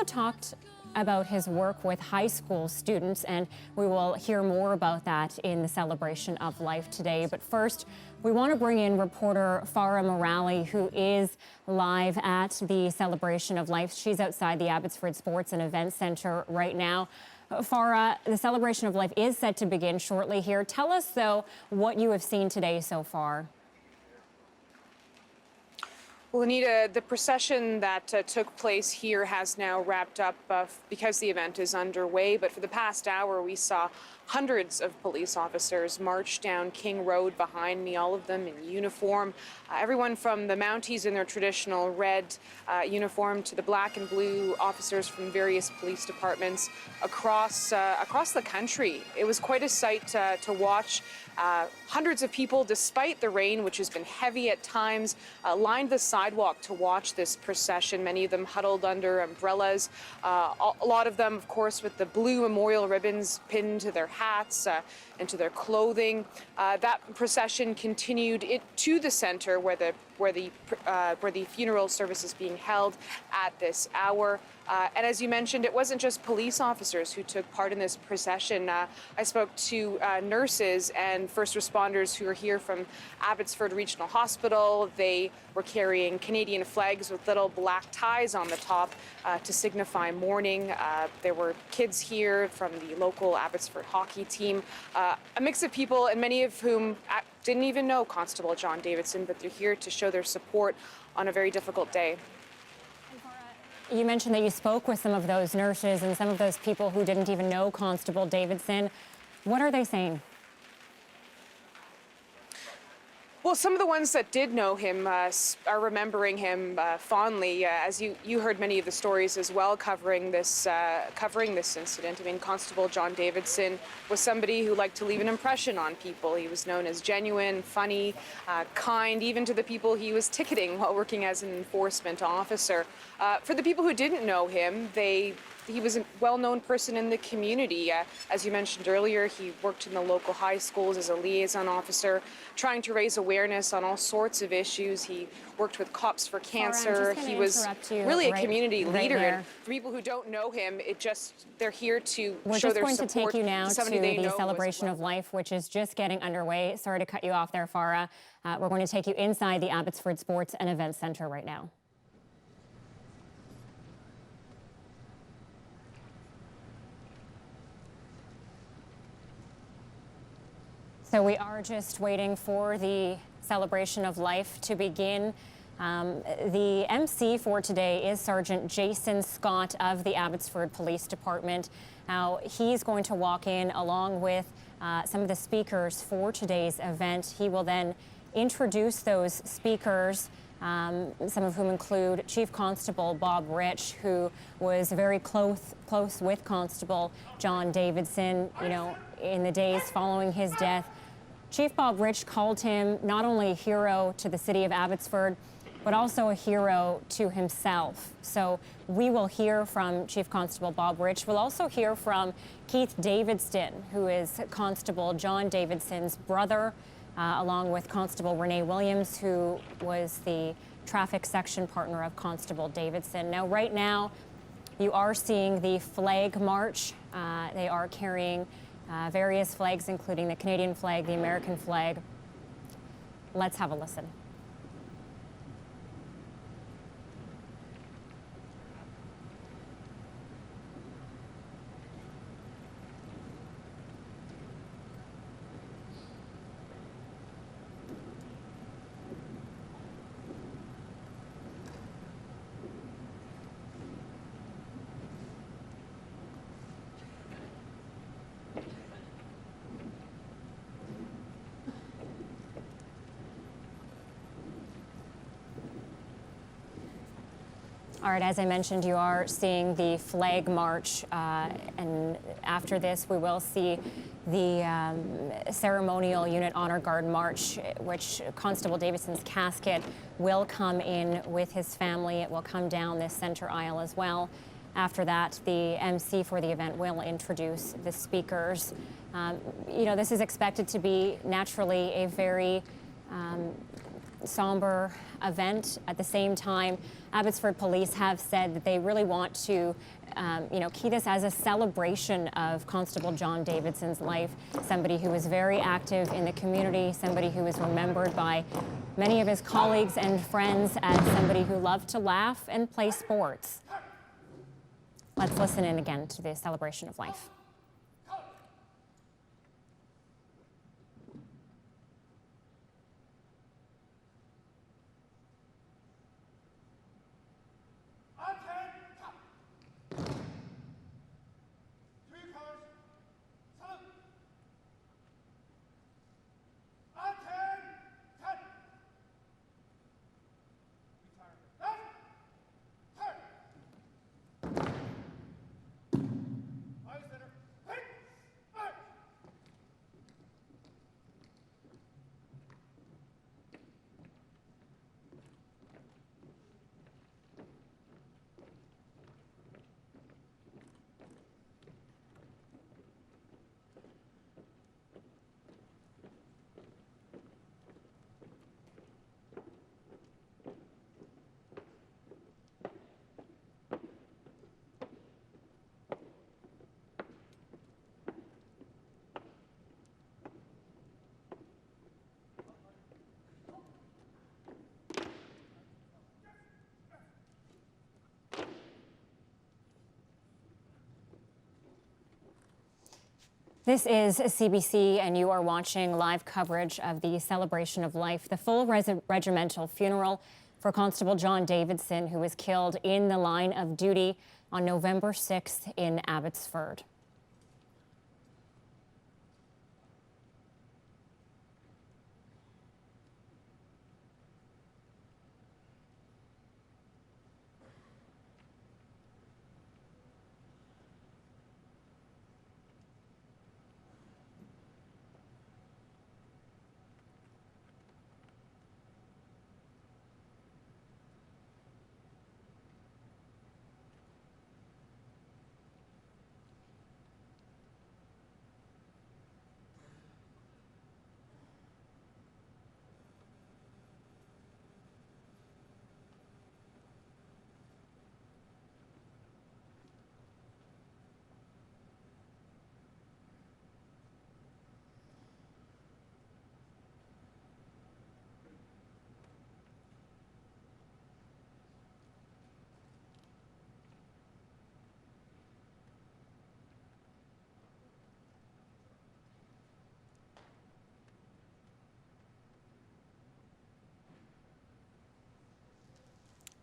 also talked about his work with high school students, and we will hear more about that in the celebration of life today. But first, we want to bring in reporter Farah Morali, who is live at the celebration of life. She's outside the Abbotsford Sports and Events Centre right now. Farah, the celebration of life is set to begin shortly here. Tell us, though, what you have seen today so far. Well, Anita, the procession that took place here has now wrapped up because the event is underway. But for the past hour, we saw hundreds of police officers march down King Road behind me, all of them in uniform. Everyone from the Mounties in their traditional red uniform to the black and blue officers from various police departments across the country. It was quite a sight to watch. Hundreds of people, despite the rain, which has been heavy at times, lined the sidewalk to watch this procession, many of them huddled under umbrellas. A lot of them, of course, with the blue memorial ribbons pinned to their hats and to their clothing. That procession continued to the center where the funeral service is being held at this hour. And as you mentioned, it wasn't just police officers who took part in this procession. I spoke to nurses and first responders who are here from Abbotsford Regional Hospital. They were carrying Canadian flags with little black ties on the top to signify mourning. There were kids here from the local Abbotsford hockey team, a mix of people, and many of whom didn't even know Constable John Davidson, but they're here to show their support on a very difficult day. You mentioned that you spoke with some of those nurses and some of those people who didn't even know Constable Davidson. What are they saying? Well, some of the ones that did know him are remembering him fondly. As you heard many of the stories as well covering this incident. I mean, Constable John Davidson was somebody who liked to leave an impression on people. He was known as genuine, funny, kind, even to the people he was ticketing while working as an enforcement officer. For the people who didn't know him, he was a well-known person in the community. As you mentioned earlier, he worked in the local high schools as a liaison officer, trying to raise awareness on all sorts of issues. He worked with Cops for Cancer. He was really a community leader. And for people who don't know him, they're here to show their support. We're just going to take you now to the celebration of life, which is just getting underway. Sorry to cut you off there, Farah. We're going to take you inside the Abbotsford Sports and Events Centre right now. So we are just waiting for the celebration of life to begin. The MC for today is Sergeant Jason Scott of the Abbotsford Police Department. Now, he's going to walk in along with some of the speakers for today's event. He will then introduce those speakers, some of whom include Chief Constable Bob Rich, who was very close with Constable John Davidson, in the days following his death. Chief Bob Rich called him not only a hero to the city of Abbotsford, but also a hero to himself. So we will hear from Chief Constable Bob Rich. We'll also hear from Keith Davidson, who is Constable John Davidson's brother, along with Constable Renee Williams, who was the traffic section partner of Constable Davidson. Now, right now, you are seeing the flag march. They are carrying various flags, including the Canadian flag, the American flag. Let's have a listen. All right, as I mentioned, you are seeing the flag march, and after this, we will see the ceremonial unit honor guard march, which Constable Davidson's casket will come in with his family. It will come down this center aisle as well. After that, the MC for the event will introduce the speakers. This is expected to be naturally a very somber event. At the same time, Abbotsford Police have said that they really want to key this as a celebration of Constable John Davidson's life, somebody who was very active in the community, somebody who is remembered by many of his colleagues and friends as somebody who loved to laugh and play sports. Let's listen in again to the celebration of life. This is CBC, and you are watching live coverage of the celebration of life, the full regimental funeral for Constable John Davidson, who was killed in the line of duty on November 6th in Abbotsford.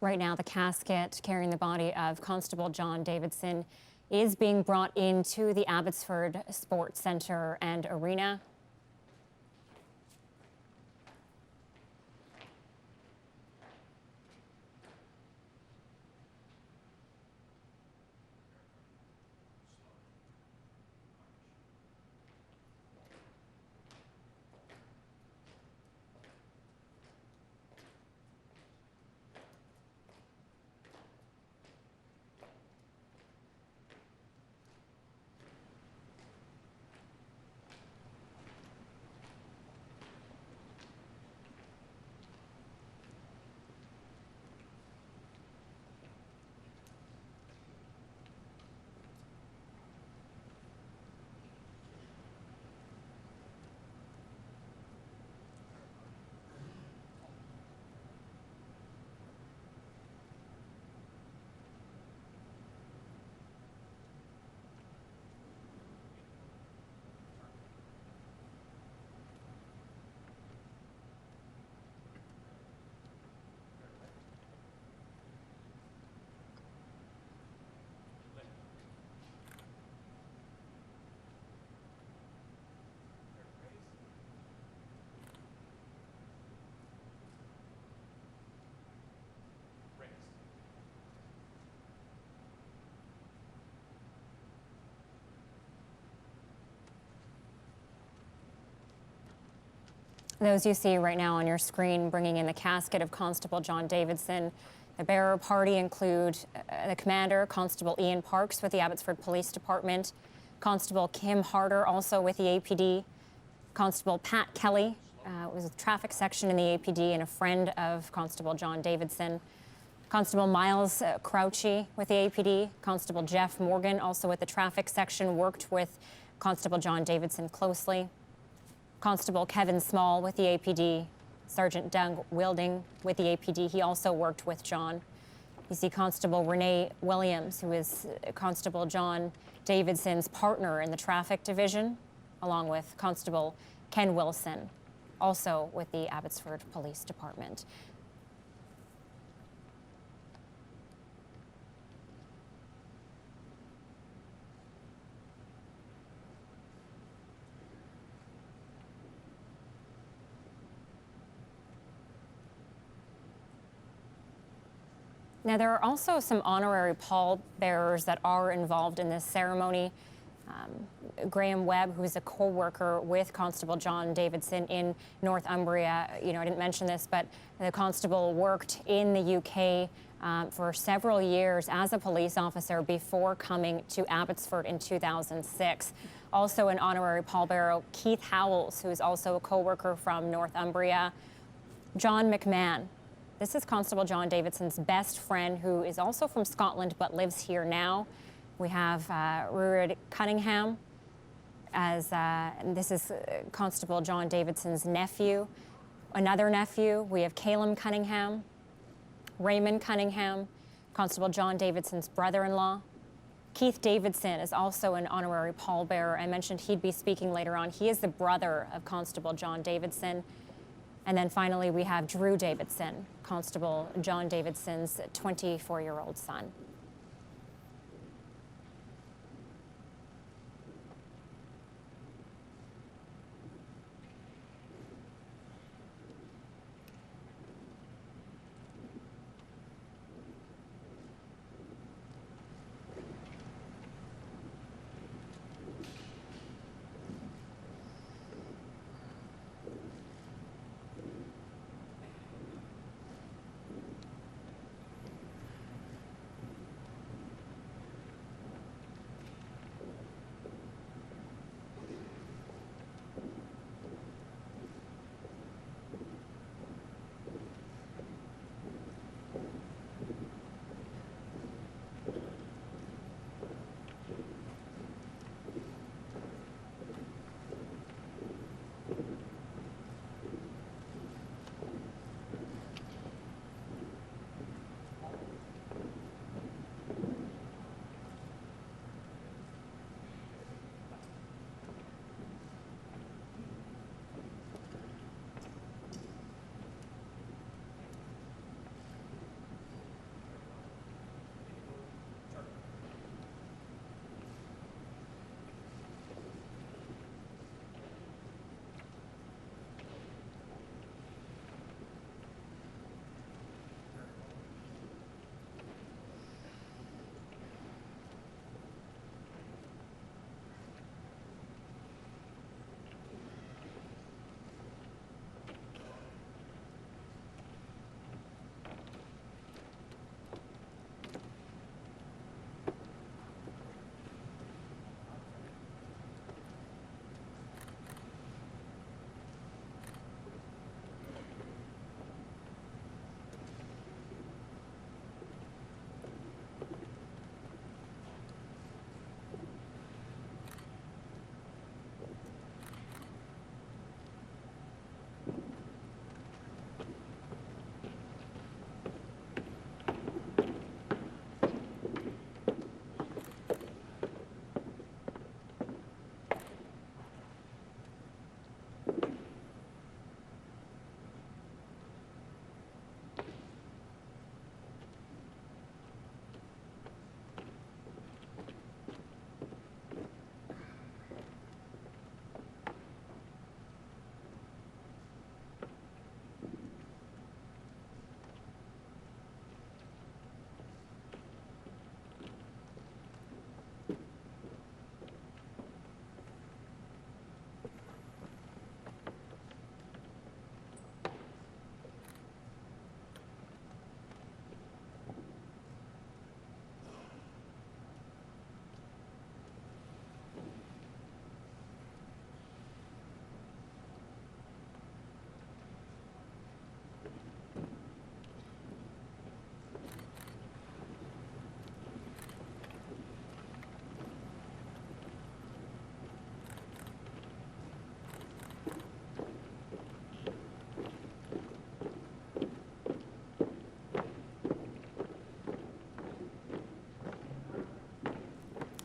Right now, the casket carrying the body of Constable John Davidson is being brought into the Abbotsford Sports Centre and Arena. Those you see right now on your screen bringing in the casket of Constable John Davidson. The bearer party include the commander, Constable Ian Parks with the Abbotsford Police Department, Constable Kim Harder also with the APD, Constable Pat Kelly was a traffic section in the APD and a friend of Constable John Davidson. Constable Miles Crouchy with the APD. Constable Jeff Morgan, also at the traffic section, worked with Constable John Davidson closely. Constable Kevin Small with the APD. Sergeant Doug Wilding with the APD. He also worked with John. You see Constable Renee Williams, who is Constable John Davidson's partner in the traffic division, along with Constable Ken Wilson, also with the Abbotsford Police Department. Now, there are also some honorary pallbearers that are involved in this ceremony. Graham Webb, who is a co-worker with Constable John Davidson in Northumbria. I didn't mention this, but the constable worked in the UK for several years as a police officer before coming to Abbotsford in 2006. Also an honorary pallbearer, Keith Howells, who is also a co-worker from Northumbria. John McMahon. This is Constable John Davidson's best friend, who is also from Scotland but lives here now. We have Rurid Cunningham, and this is Constable John Davidson's nephew. Another nephew, we have Caleb Cunningham, Raymond Cunningham, Constable John Davidson's brother-in-law. Keith Davidson is also an honorary pallbearer. I mentioned he'd be speaking later on. He is the brother of Constable John Davidson. And then finally, we have Drew Davidson, Constable John Davidson's 24-year-old son.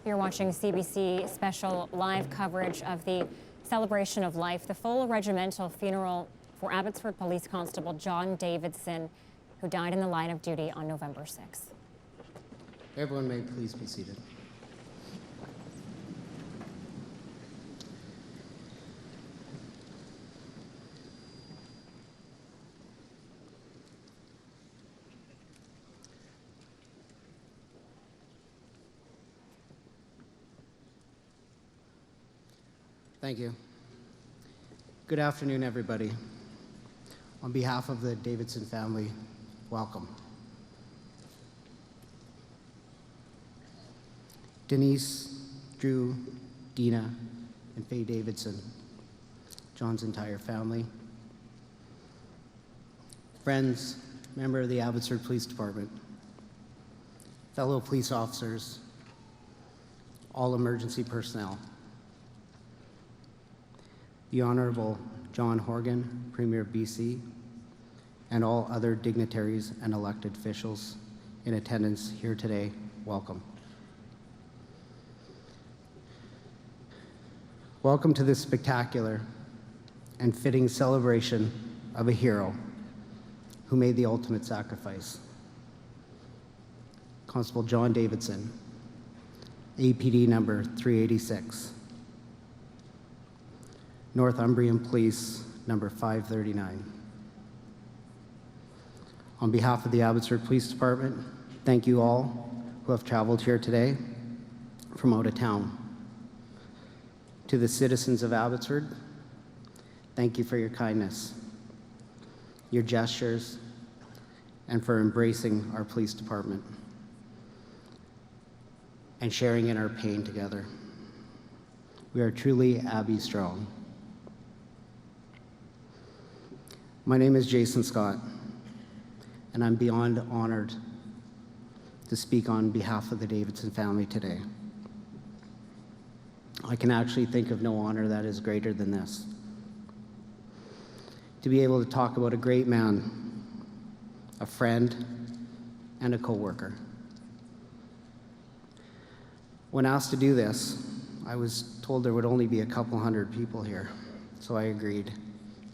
You're watching CBC special live coverage of the celebration of life, the full regimental funeral for Abbotsford Police Constable John Davidson, who died in the line of duty on November 6th. Everyone may please be seated. Thank you. Good afternoon, everybody. On behalf of the Davidson family, welcome. Denise, Drew, Dina, and Faye Davidson, John's entire family. Friends, member of the Abbotsford Police Department, fellow police officers, all emergency personnel. The Honourable John Horgan, Premier of BC, and all other dignitaries and elected officials in attendance here today, welcome. Welcome to this spectacular and fitting celebration of a hero who made the ultimate sacrifice. Constable John Davidson, APD number 386. Northumbrian Police, number 539. On behalf of the Abbotsford Police Department, thank you all who have traveled here today from out of town. To the citizens of Abbotsford, thank you for your kindness, your gestures, and for embracing our police department and sharing in our pain together. We are truly Abbey strong. My name is Jason Scott, and I'm beyond honored to speak on behalf of the Davidson family today. I can actually think of no honor that is greater than this. To be able to talk about a great man, a friend, and a co-worker. When asked to do this, I was told there would only be a couple hundred people here, so I agreed.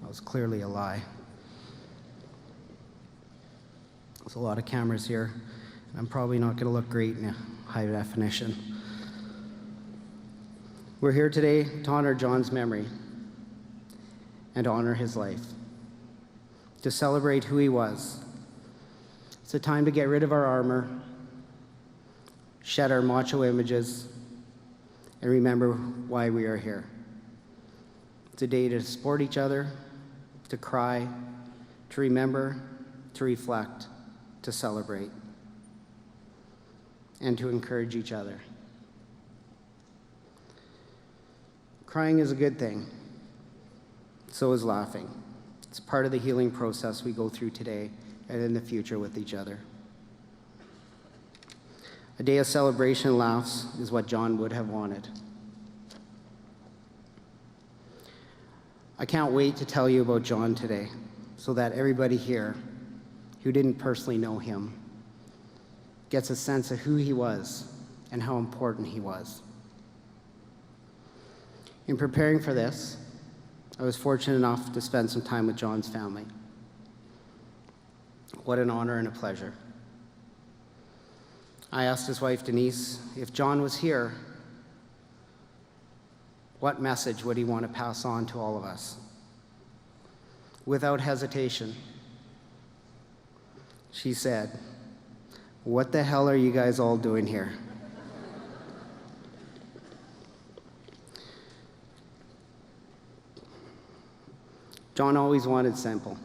That was clearly a lie. There's a lot of cameras here, and I'm probably not going to look great in high definition. We're here today to honor John's memory and honor his life, to celebrate who he was. It's a time to get rid of our armor, shed our macho images, and remember why we are here. It's a day to support each other, to cry, to remember, to reflect, to celebrate, and to encourage each other. Crying is a good thing. So is laughing. It's part of the healing process we go through today and in the future with each other. A day of celebration and laughs is what John would have wanted. I can't wait to tell you about John today so that everybody here who didn't personally know him gets a sense of who he was and how important he was. In preparing for this, I was fortunate enough to spend some time with John's family. What an honor and a pleasure. I asked his wife, Denise, if John was here, what message would he want to pass on to all of us? Without hesitation, she said, "What the hell are you guys all doing here?" John always wanted simple.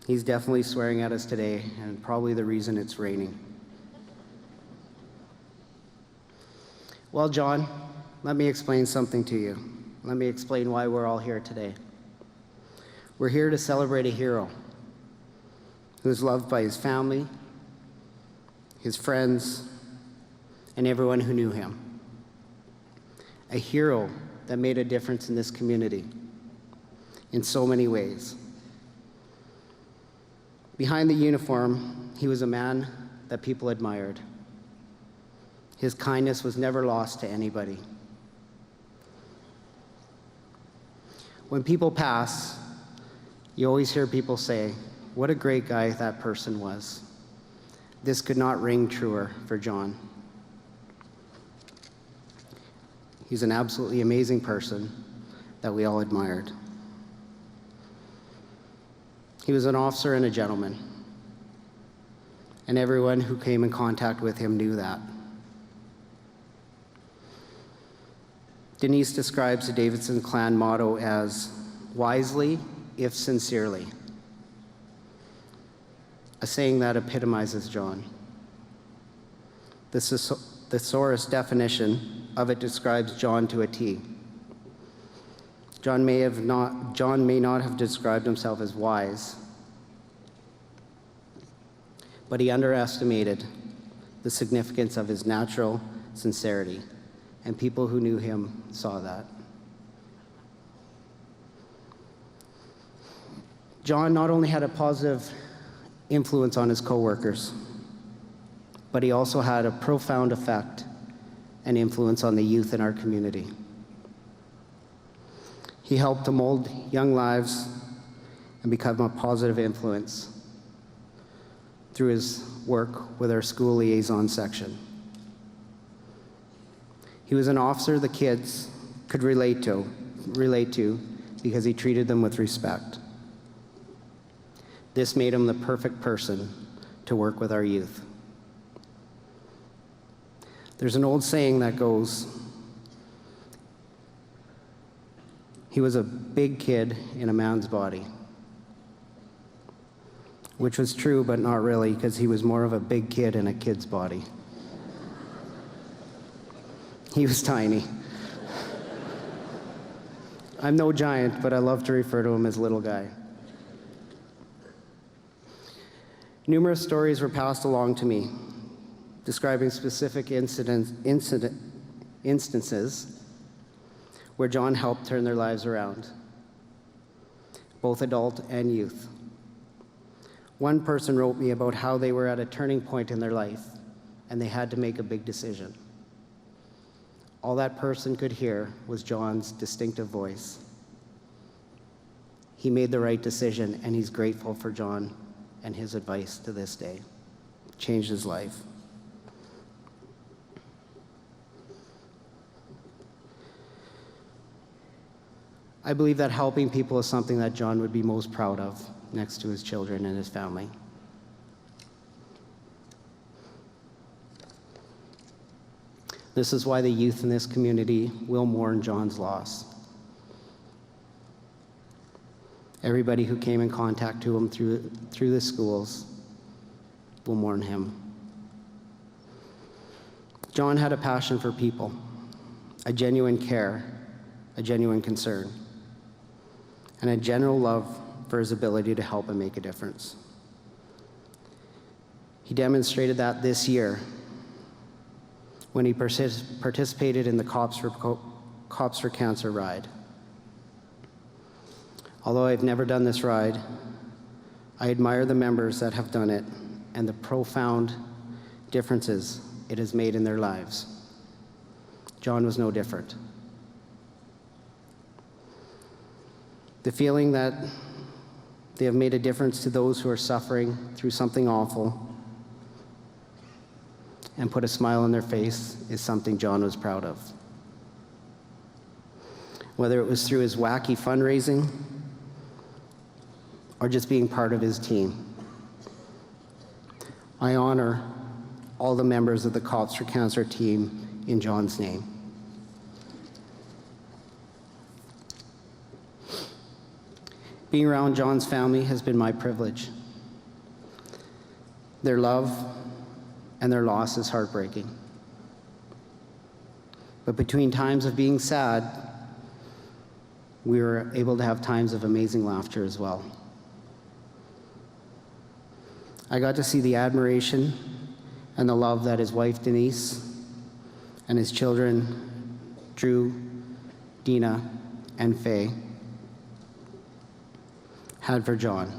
He's definitely swearing at us today, and probably the reason it's raining. Well, John, let me explain something to you. Let me explain why we're all here today. We're here to celebrate a hero who is loved by his family, his friends, and everyone who knew him. A hero that made a difference in this community in so many ways. Behind the uniform, he was a man that people admired. His kindness was never lost to anybody. When people pass, you always hear people say, "What a great guy that person was." This could not ring truer for John. He's an absolutely amazing person that we all admired. He was an officer and a gentleman, and everyone who came in contact with him knew that. Denise describes the Davidson clan motto as "wisely, if sincerely," a saying that epitomizes John. The thesaurus definition of it describes John to a T. John may not have described himself as wise, but he underestimated the significance of his natural sincerity, and people who knew him saw that. John not only had a positive influence on his coworkers, but he also had a profound effect and influence on the youth in our community. He helped to mold young lives and become a positive influence through his work with our school liaison section. He was an officer the kids could relate to because he treated them with respect. This made him the perfect person to work with our youth. There's an old saying that goes, "He was a big kid in a man's body," which was true, but not really, because he was more of a big kid in a kid's body. He was tiny. I'm no giant, but I love to refer to him as little guy. Numerous stories were passed along to me, describing specific instances where John helped turn their lives around, both adult and youth. One person wrote me about how they were at a turning point in their life and they had to make a big decision. All that person could hear was John's distinctive voice. He made the right decision, and he's grateful for John and his advice to this day. Changed his life. I believe that helping people is something that John would be most proud of, next to his children and his family. This is why the youth in this community will mourn John's loss. Everybody who came in contact to him through the schools will mourn him. John had a passion for people, a genuine care, a genuine concern, and a general love for his ability to help and make a difference. He demonstrated that this year when he participated in the Cops for Cancer ride. Although I've never done this ride, I admire the members that have done it and the profound differences it has made in their lives. John was no different. The feeling that they have made a difference to those who are suffering through something awful and put a smile on their face is something John was proud of. Whether it was through his wacky fundraising or just being part of his team, I honor all the members of the Cops for Cancer team in John's name. Being around John's family has been my privilege. Their love and their loss is heartbreaking. But between times of being sad, we were able to have times of amazing laughter as well. I got to see the admiration and the love that his wife Denise and his children Drew, Dina, and Faye had for John.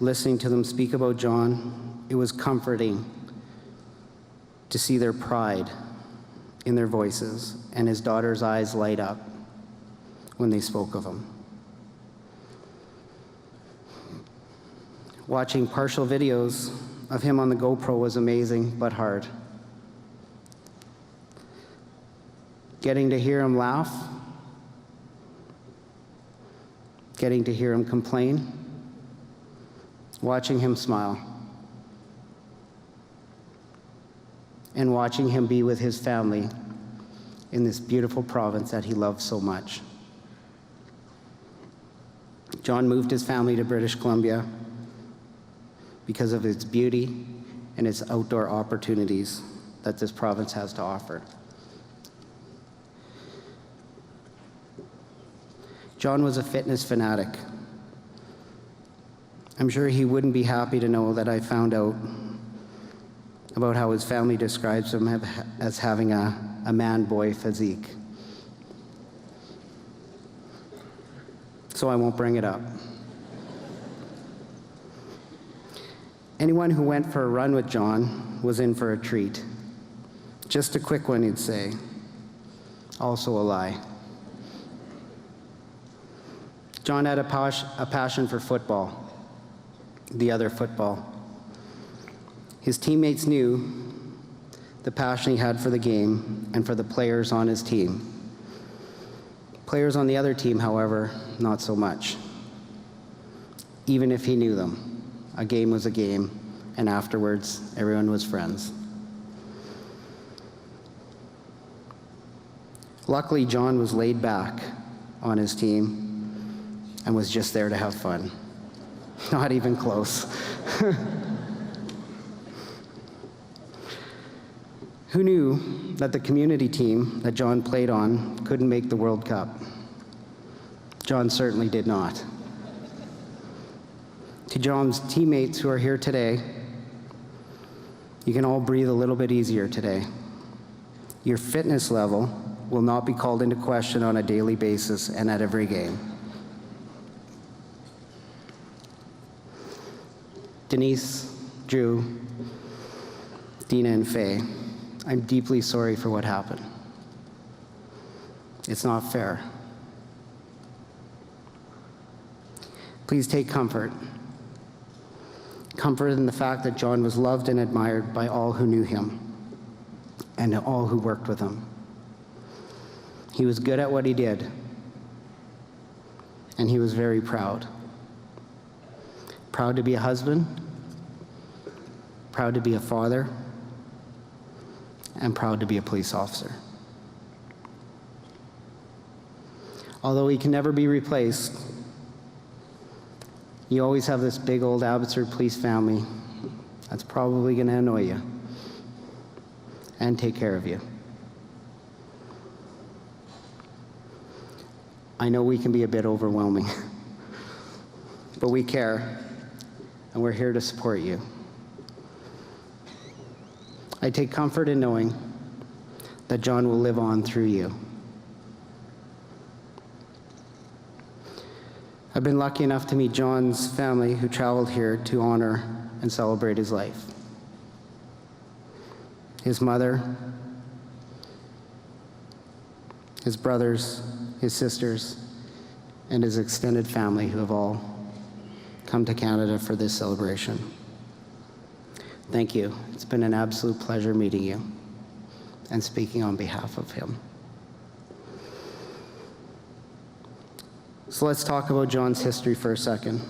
Listening to them speak about John, it was comforting to see their pride in their voices and his daughter's eyes light up when they spoke of him. Watching partial videos of him on the GoPro was amazing but hard. Getting to hear him laugh, getting to hear him complain, watching him smile, and watching him be with his family in this beautiful province that he loves so much. John moved his family to British Columbia because of its beauty and its outdoor opportunities that this province has to offer. John was a fitness fanatic. I'm sure he wouldn't be happy to know that I found out about how his family describes him as having a man-boy physique. So I won't bring it up. Anyone who went for a run with John was in for a treat. Just a quick one, he'd say. Also a lie. John had a passion for football, the other football. His teammates knew the passion he had for the game and for the players on his team. Players on the other team, however, not so much. Even if he knew them, a game was a game, and afterwards, everyone was friends. Luckily, John was laid back on his team and was just there to have fun. Not even close. Who knew that the community team that John played on couldn't make the World Cup? John certainly did not. To John's teammates who are here today, you can all breathe a little bit easier today. Your fitness level will not be called into question on a daily basis and at every game. Denise, Drew, Dina, and Faye, I'm deeply sorry for what happened. It's not fair. Please take comfort. Comfort in the fact that John was loved and admired by all who knew him and all who worked with him. He was good at what he did, and he was very proud. Proud to be a husband, proud to be a father, and proud to be a police officer. Although he can never be replaced, you always have this big old Abbotsford police family that's probably going to annoy you and take care of you. I know we can be a bit overwhelming, but we care, and we're here to support you. I take comfort in knowing that John will live on through you. I've been lucky enough to meet John's family who traveled here to honor and celebrate his life. His mother, his brothers, his sisters, and his extended family who have all come to Canada for this celebration. Thank you. It's been an absolute pleasure meeting you and speaking on behalf of him. So let's talk about John's history for a second.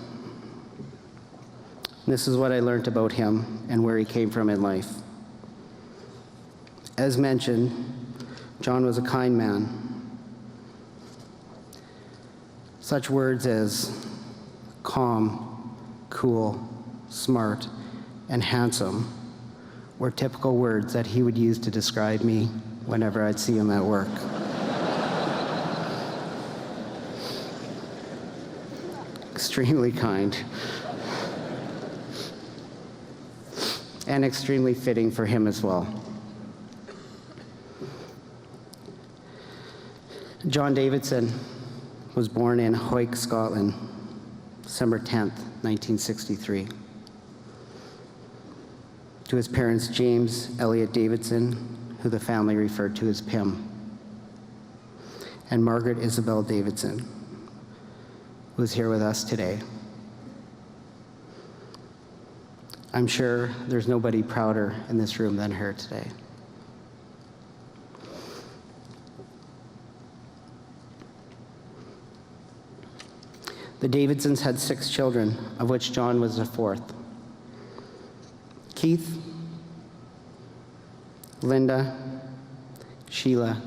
This is what I learned about him and where he came from in life. As mentioned, John was a kind man. Such words as calm, cool, smart, and handsome were typical words that he would use to describe me whenever I'd see him at work. Extremely kind. And extremely fitting for him as well. John Davidson was born in Hawick, Scotland, December 10th, 1963. to his parents, James Elliott Davidson, who the family referred to as Pim, and Margaret Isabel Davidson, who is here with us today. I'm sure there's nobody prouder in this room than her today. The Davidsons had 6 children, of which John was the 4th. Keith, Linda, Sheila,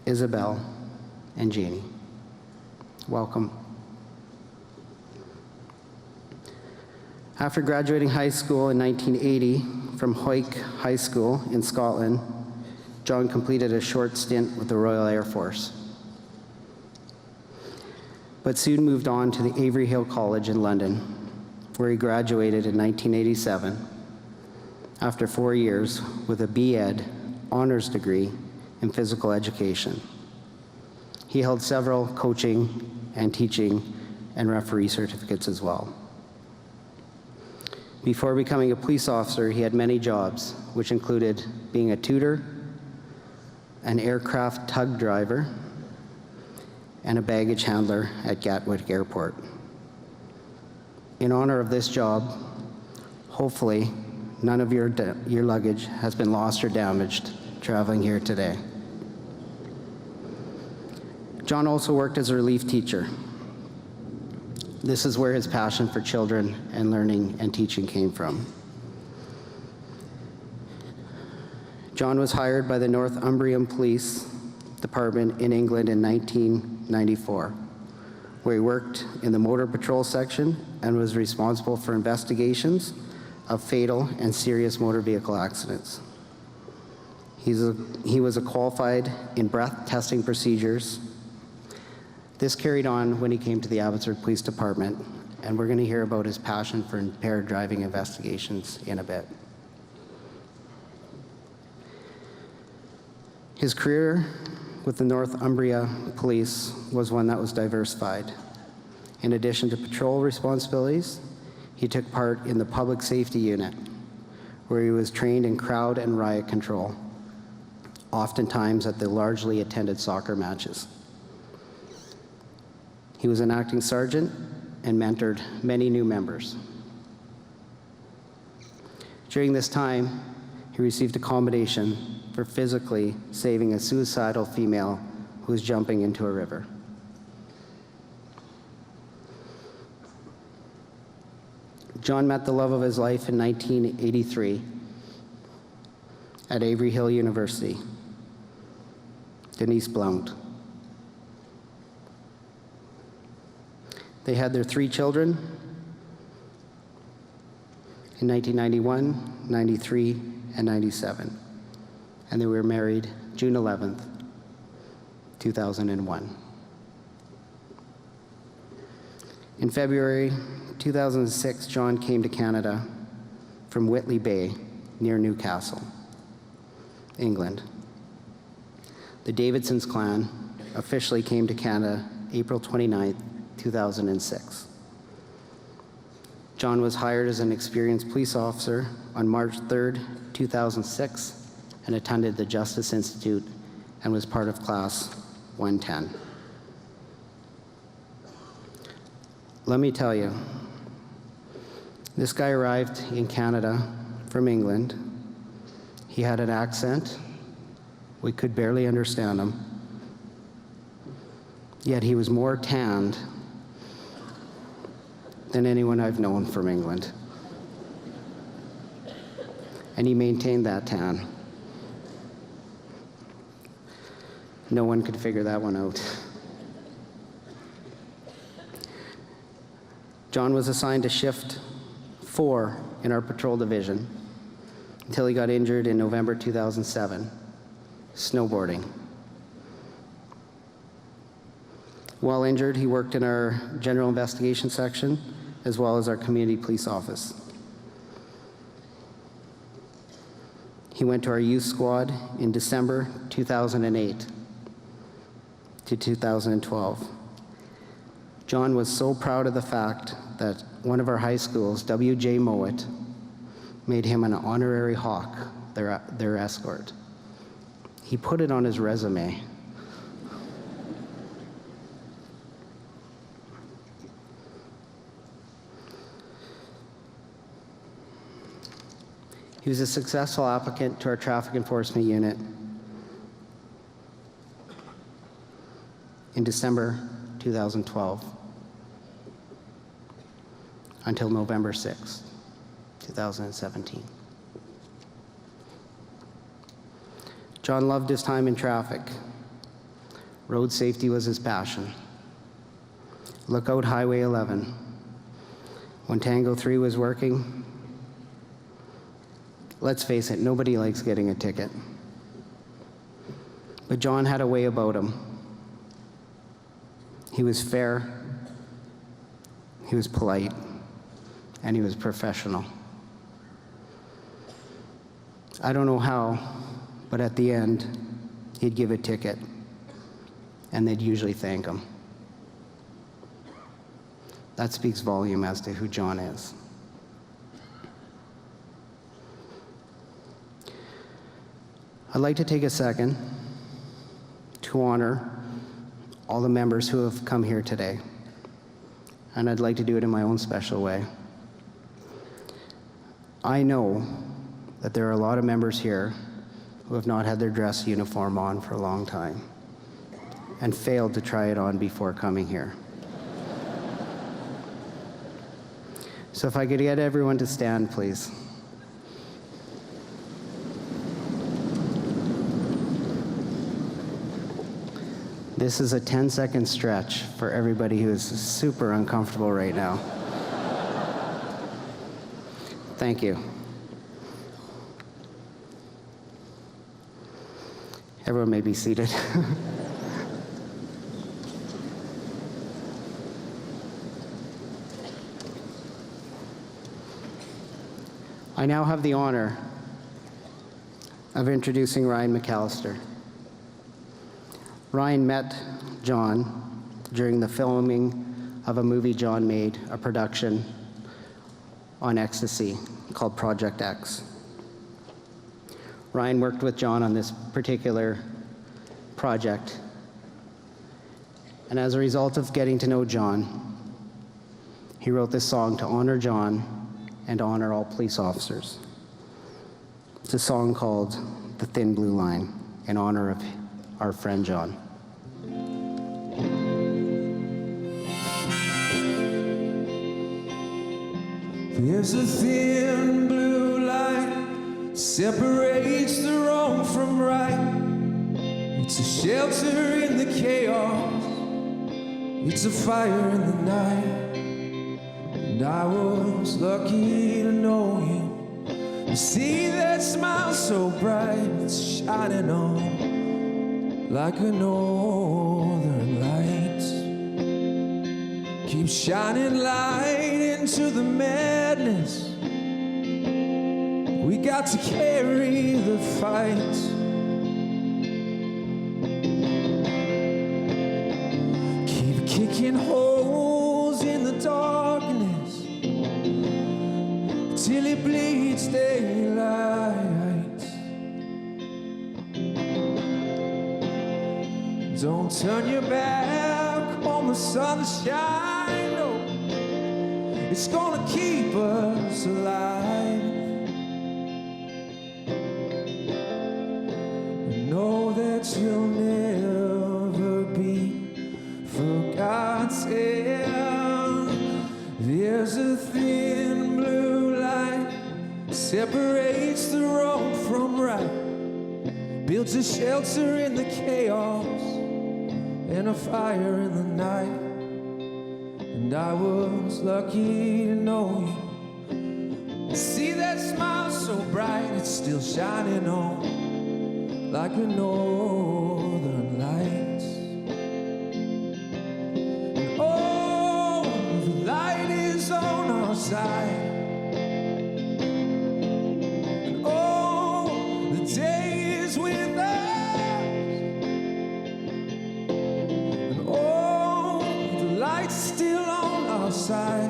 Isabel, and Janie. Welcome. After graduating high school in 1980 from Hawick High School in Scotland, John completed a short stint with the Royal Air Force, but soon moved on to the Avery Hill College in London, where he graduated in 1987 after 4 years with a B.Ed honors degree in physical education. He held several coaching and teaching and referee certificates as well. Before becoming a police officer, he had many jobs, which included being a tutor, an aircraft tug driver, and a baggage handler at Gatwick Airport. In honor of this job, hopefully none of your luggage has been lost or damaged traveling here today. John also worked as a relief teacher. This is where his passion for children and learning and teaching came from. John was hired by the Northumbrian Police Department in England in 1994, where he worked in the motor patrol section and was responsible for investigations of fatal and serious motor vehicle accidents. He was qualified in breath testing procedures. This carried on when he came to the Abbotsford Police Department, and we're going to hear about his passion for impaired driving investigations in a bit. His career with the Northumbria Police was one that was diversified. In addition to patrol responsibilities, he took part in the Public Safety Unit, where he was trained in crowd and riot control, oftentimes at the largely attended soccer matches. He was an acting sergeant and mentored many new members. During this time, he received a commendation for physically saving a suicidal female who was jumping into a river. John met the love of his life in 1983 at Avery Hill University, Denise Blount. They had their 3 children in 1991, 93, and 97, and they were married June 11th, 2001. In February 2006, John came to Canada from Whitley Bay, near Newcastle, England. The Davidson's clan officially came to Canada April 29th, 2006. John was hired as an experienced police officer on March 3rd, 2006, and attended the Justice Institute and was part of Class 110. Let me tell you, this guy arrived in Canada from England. He had an accent. We could barely understand him. Yet he was more tanned than anyone I've known from England. And he maintained that tan. No one could figure that one out. John was assigned to shift 4 in our patrol division until he got injured in November 2007, snowboarding. While injured, he worked in our general investigation section as well as our community police office. He went to our youth squad in December 2008 to 2012. John was so proud of the fact that one of our high schools, W.J. Mowat, made him an honorary hawk, their escort. He put it on his resume. He was a successful applicant to our traffic enforcement unit in December 2012 until November 6, 2017. John loved his time in traffic. Road safety was his passion. Look out Highway 11. When Tango 3 was working, let's face it, nobody likes getting a ticket. But John had a way about him. He was fair, he was polite, and he was professional. I don't know how, but at the end, he'd give a ticket, and they'd usually thank him. That speaks volume as to who John is. I'd like to take a second to honor all the members who have come here today, and I'd like to do it in my own special way. I know that there are a lot of members here who have not had their dress uniform on for a long time and failed to try it on before coming here. So if I could get everyone to stand, please. This is a 10-second stretch for everybody who is super uncomfortable right now. Thank you. Everyone may be seated. I now have the honor of introducing Ryan McAllister. Ryan met John during the filming of a movie John made, a production on ecstasy called Project X. Ryan worked with John on this particular project, and as a result of getting to know John, he wrote this song to honor John and honor all police officers. It's a song called The Thin Blue Line in honor of our friend John. There's a thin blue line separates the wrong from right. It's a shelter in the chaos, it's a fire in the night. And I was lucky to know you, to see that smile so bright. It's shining on like a northern light. Keep shining light into the madness. We got to carry the fight. Keep kicking holes in the darkness till it bleeds daylight. Don't turn your back on the sunshine, no. It's gonna keep us alive. Know that you'll never be forgotten. There's a thin blue line separates the wrong from right, builds a shelter in the chaos and a fire in the night. And I was lucky to know you, see that smile so bright, it's still shining on like a northern light. And oh, the light is on our side. And oh, the day is with us. And oh, the light's still on our side.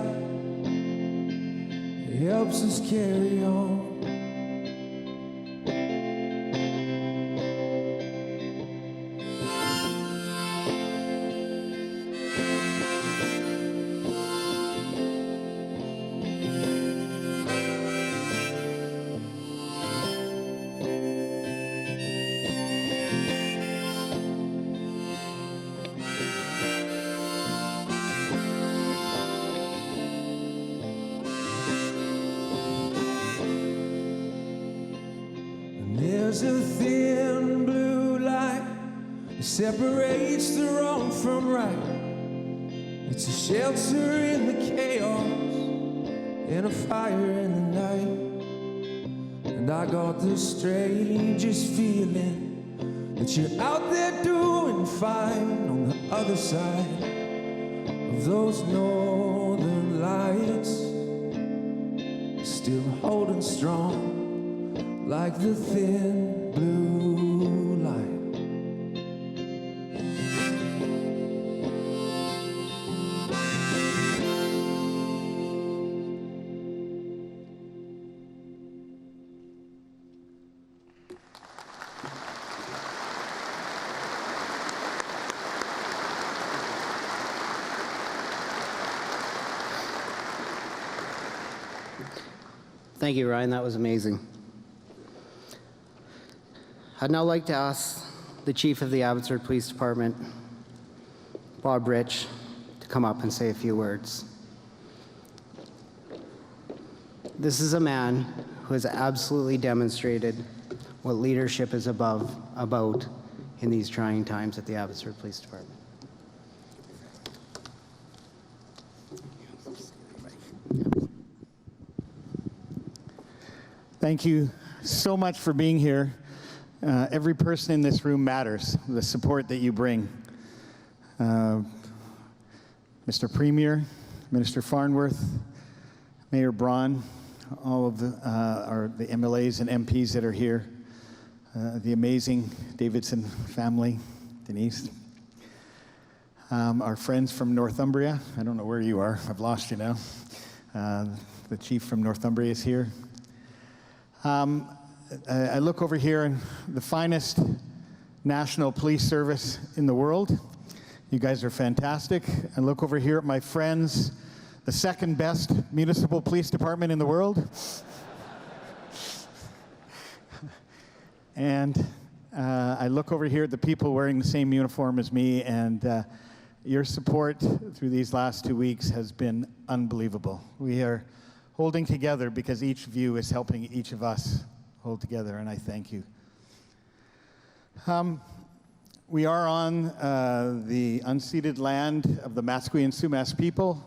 helps us carry on. There's a thin blue line that separates the wrong from right. It's a shelter in the chaos and a fire in the night. And I got the strangest feeling that you're out there doing fine on the other side of those northern lights, still holding strong like the thin blue line. Thank you, Ryan. That was amazing. I'd now like to ask the Chief of the Abbotsford Police Department, Bob Rich, to come up and say a few words. This is a man who has absolutely demonstrated what leadership is about in these trying times at the Abbotsford Police Department. Thank you so much for being here. Every person in this room matters, the support that you bring. Mr. Premier, Minister Farnworth, Mayor Braun, all of the MLAs and MPs that are here, the amazing Davidson family, Denise, our friends from Northumbria. I don't know where you are. I've lost you now. The chief from Northumbria is here. I look over here and the finest national police service in the world. You guys are fantastic. I look over here at my friends, the second best municipal police department in the world. And I look over here at the people wearing the same uniform as me, and your support through these last 2 weeks has been unbelievable. We are holding together because each of you is helping each of us hold together, and I thank you. We are on the unceded land of the Musqueam and Sumas people,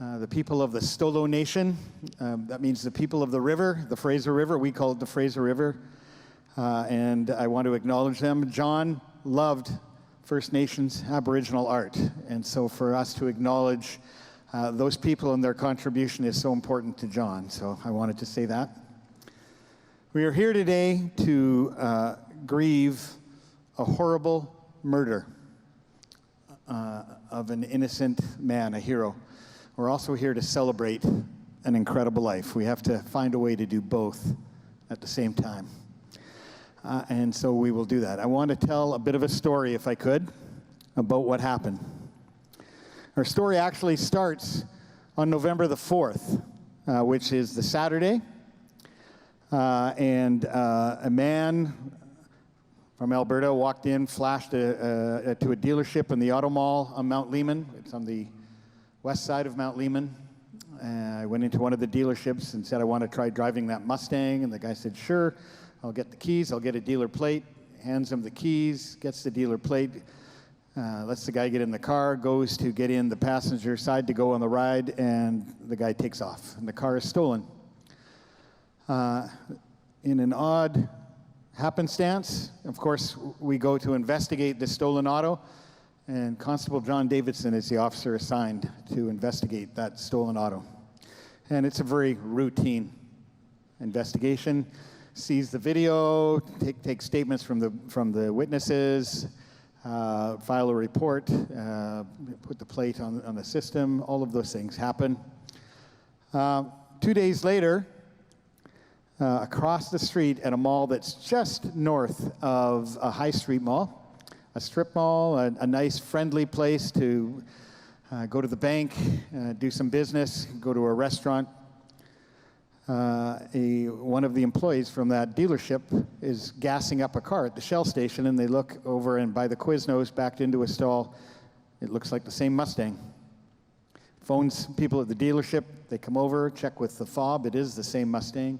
the people of the Stolo Nation. That means the people of the river, the Fraser River. We call it the Fraser River, and I want to acknowledge them. John loved First Nations Aboriginal art, and so for us to acknowledge those people and their contribution is so important to John, so I wanted to say that. We are here today to grieve a horrible murder of an innocent man, a hero. We're also here to celebrate an incredible life. We have to find a way to do both at the same time. And so we will do that. I want to tell a bit of a story, if I could, about what happened. Our story actually starts on November the 4th, which is the Saturday. A man from Alberta walked in, flashed to a dealership in the Auto Mall on Mount Lehman. It's on the west side of Mount Lehman. I went into one of the dealerships and said, I want to try driving that Mustang. And the guy said, sure, I'll get the keys, I'll get a dealer plate. Hands him the keys, gets the dealer plate, lets the guy get in the car, goes to get in the passenger side to go on the ride, and the guy takes off, and the car is stolen. In an odd happenstance, of course, we go to investigate the stolen auto, and Constable John Davidson is the officer assigned to investigate that stolen auto. And it's a very routine investigation. Sees the video, take statements from the witnesses, file a report, put the plate on the system. All of those things happen. 2 2 days later, across the street at a mall that's just north of a high street mall, a strip mall, a nice friendly place to go to the bank, do some business, go to a restaurant. One of the employees from that dealership is gassing up a car at the Shell station, and they look over, and by the Quiznos backed into a stall, it looks like the same Mustang. Phones people at the dealership, they come over, check with the fob, it is the same Mustang.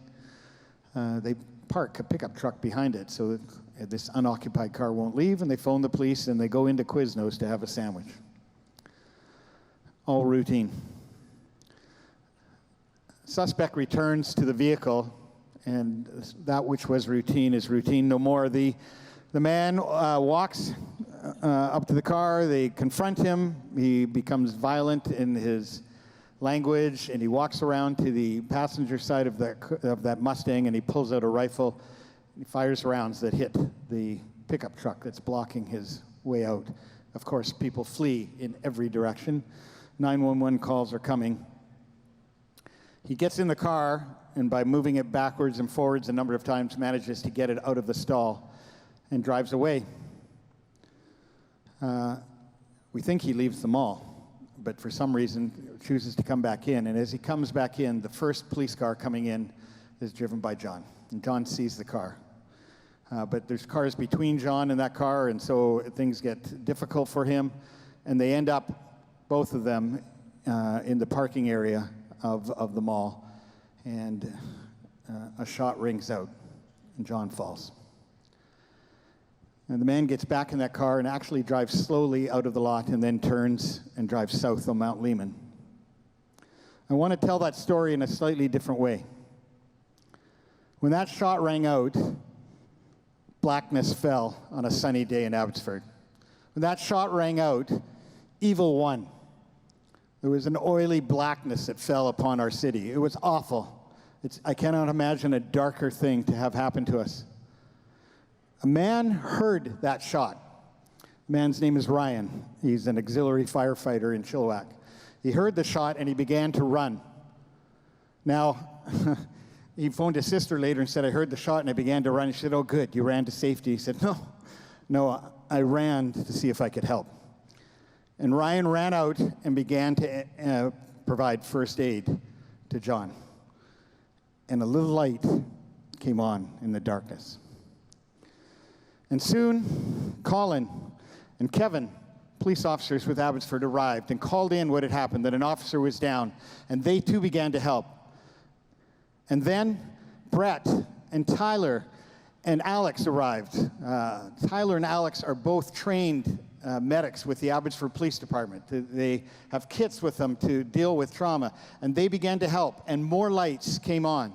They park a pickup truck behind it so that this unoccupied car won't leave, and they phone the police, and they go into Quiznos to have a sandwich. All routine. Suspect returns to the vehicle, and that which was routine is routine no more. The man walks up to the car, they confront him, he becomes violent in his language, and he walks around to the passenger side of that Mustang, and he pulls out a rifle, and he fires rounds that hit the pickup truck that's blocking his way out. Of course, people flee in every direction. 911 calls are coming. He gets in the car, and by moving it backwards and forwards a number of times, manages to get it out of the stall and drives away. We think he leaves the mall, but for some reason chooses to come back in. And as he comes back in, the first police car coming in is driven by John. And John sees the car. But there's cars between John and that car, and so things get difficult for him. And they end up, both of them, in the parking area of the mall, and a shot rings out, and John falls. And the man gets back in that car and actually drives slowly out of the lot and then turns and drives south on Mount Lehman. I want to tell that story in a slightly different way. When that shot rang out, blackness fell on a sunny day in Abbotsford. When that shot rang out, evil won. There was an oily blackness that fell upon our city. It was awful. I cannot imagine a darker thing to have happened to us. A man heard that shot. The man's name is Ryan. He's an auxiliary firefighter in Chilliwack. He heard the shot and he began to run. Now, he phoned his sister later and said, I heard the shot and I began to run. She said, oh good, you ran to safety. He said, no, I ran to see if I could help. And Ryan ran out and began to provide first aid to John. And a little light came on in the darkness. And soon, Colin and Kevin, police officers with Abbotsford, arrived and called in what had happened, that an officer was down, and they too began to help. And then Brett and Tyler and Alex arrived. Tyler and Alex are both trained medics with the Abbotsford Police Department. They have kits with them to deal with trauma, and they began to help, and more lights came on.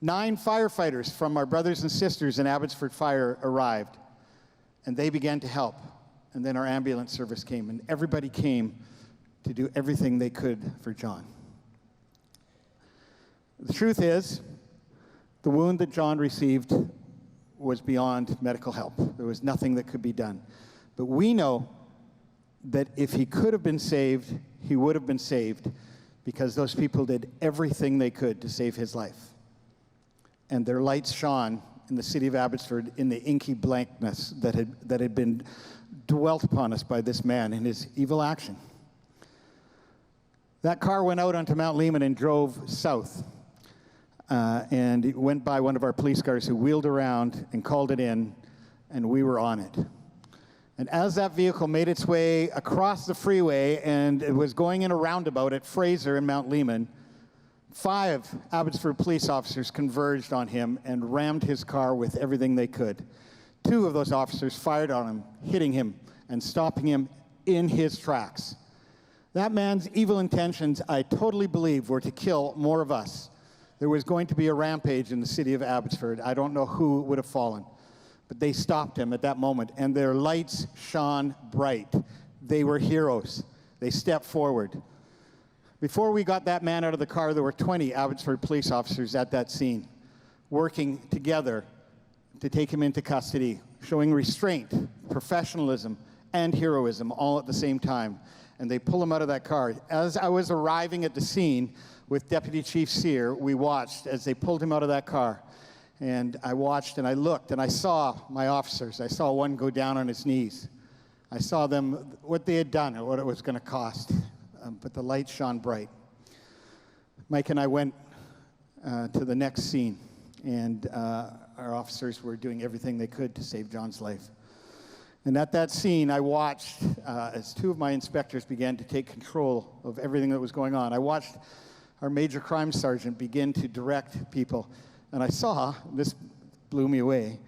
9 firefighters from our brothers and sisters in Abbotsford Fire arrived, and they began to help. And then our ambulance service came, and everybody came to do everything they could for John. The truth is, the wound that John received was beyond medical help. There was nothing that could be done. But we know that if he could have been saved, he would have been saved, because those people did everything they could to save his life. And their lights shone in the city of Abbotsford in the inky blankness that had been dwelt upon us by this man in his evil action. That car went out onto Mount Lehman and drove south. And it went by one of our police cars, who wheeled around and called it in, and we were on it. And as that vehicle made its way across the freeway and it was going in a roundabout at Fraser in Mount Lehman, 5 Abbotsford police officers converged on him and rammed his car with everything they could. 2 of those officers fired on him, hitting him and stopping him in his tracks. That man's evil intentions, I totally believe, were to kill more of us. There was going to be a rampage in the city of Abbotsford. I don't know who would have fallen. But they stopped him at that moment, and their lights shone bright. They were heroes. They stepped forward. Before we got that man out of the car, there were 20 Abbotsford police officers at that scene, working together to take him into custody, showing restraint, professionalism, and heroism all at the same time. And they pull him out of that car. As I was arriving at the scene, with Deputy Chief Sear, we watched as they pulled him out of that car. And I watched and I looked and I saw my officers. I saw one go down on his knees. I saw them, what they had done and what it was going to cost. But the light shone bright. Mike and I went to the next scene, and our officers were doing everything they could to save John's life. And at that scene, I watched as two of my inspectors began to take control of everything that was going on. I watched our major crime sergeant begin to direct people. And I saw, this blew me away,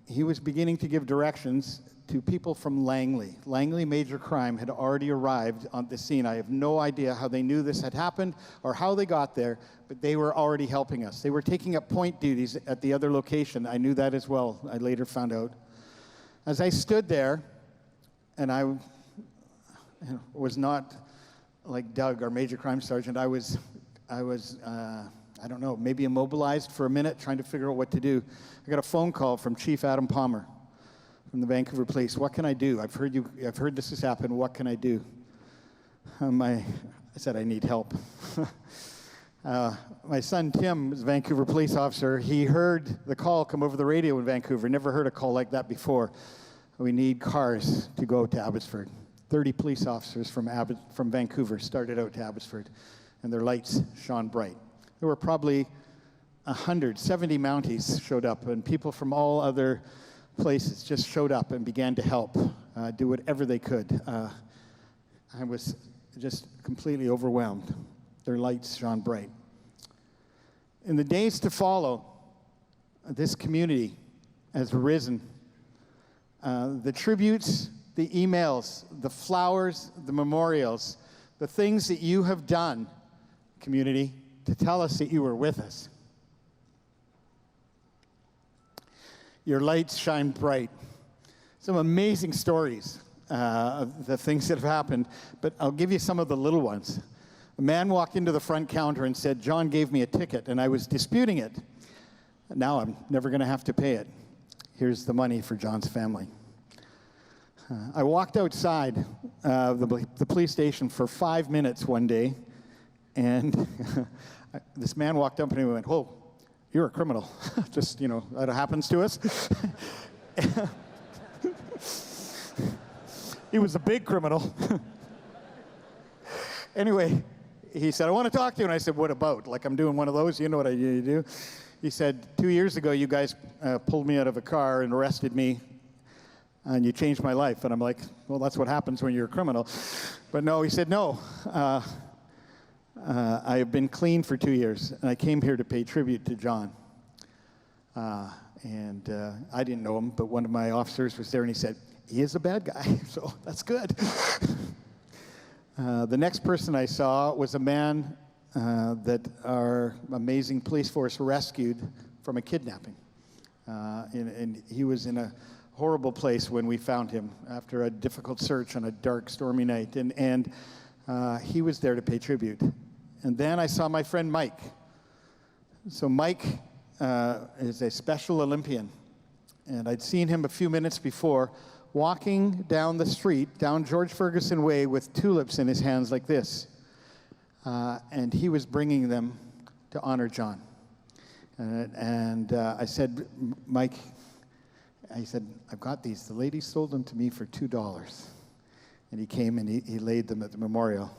he was beginning to give directions to people from Langley. Langley Major Crime had already arrived on the scene. I have no idea how they knew this had happened or how they got there, but they were already helping us. They were taking up point duties at the other location. I knew that as well, I later found out. As I stood there, and I was not like Doug, our Major Crime Sergeant, I was I don't know, maybe immobilized for a minute, trying to figure out what to do. I got a phone call from Chief Adam Palmer from the Vancouver Police. What can I do? I've heard this has happened. What can I do? I said, I need help. My son Tim is a Vancouver police officer. He heard the call come over the radio in Vancouver. Never heard a call like that before. We need cars to go to Abbotsford. 30 police officers from Vancouver started out to Abbotsford, and their lights shone bright. There were probably 170 Mounties showed up, and people from all other places just showed up and began to help, do whatever they could. I was just completely overwhelmed. Their lights shone bright. In the days to follow, this community has risen. The tributes, the emails, the flowers, the memorials, the things that you have done, community, to tell us that you were with us. Your lights shine bright. Some amazing stories of the things that have happened, but I'll give you some of the little ones. A man walked into the front counter and said, John gave me a ticket, and I was disputing it. Now I'm never going to have to pay it. Here's the money for John's family. I walked outside the police station for 5 minutes one day, and this man walked up to me and went, whoa, you're a criminal. Just, that happens to us. He was a big criminal. Anyway, he said, I want to talk to you. And I said, what about? Like I'm doing one of those? You know what I do? He said, 2 years ago, you guys pulled me out of a car and arrested me, and you changed my life. And I'm like, well, that's what happens when you're a criminal. But no, he said, no. I have been clean for 2 years, and I came here to pay tribute to John. I didn't know him, but one of my officers was there, and he said, he is a bad guy, so that's good. The next person I saw was a man that our amazing police force rescued from a kidnapping. And he was in a horrible place when we found him after a difficult search on a dark, stormy night. And he was there to pay tribute. And then I saw my friend Mike. So Mike is a Special Olympian. And I'd seen him a few minutes before walking down the street, down George Ferguson Way, with tulips in his hands like this. And he was bringing them to honor John. I said, Mike, I said, I've got these. The lady sold them to me for $2. And he came and he laid them at the memorial.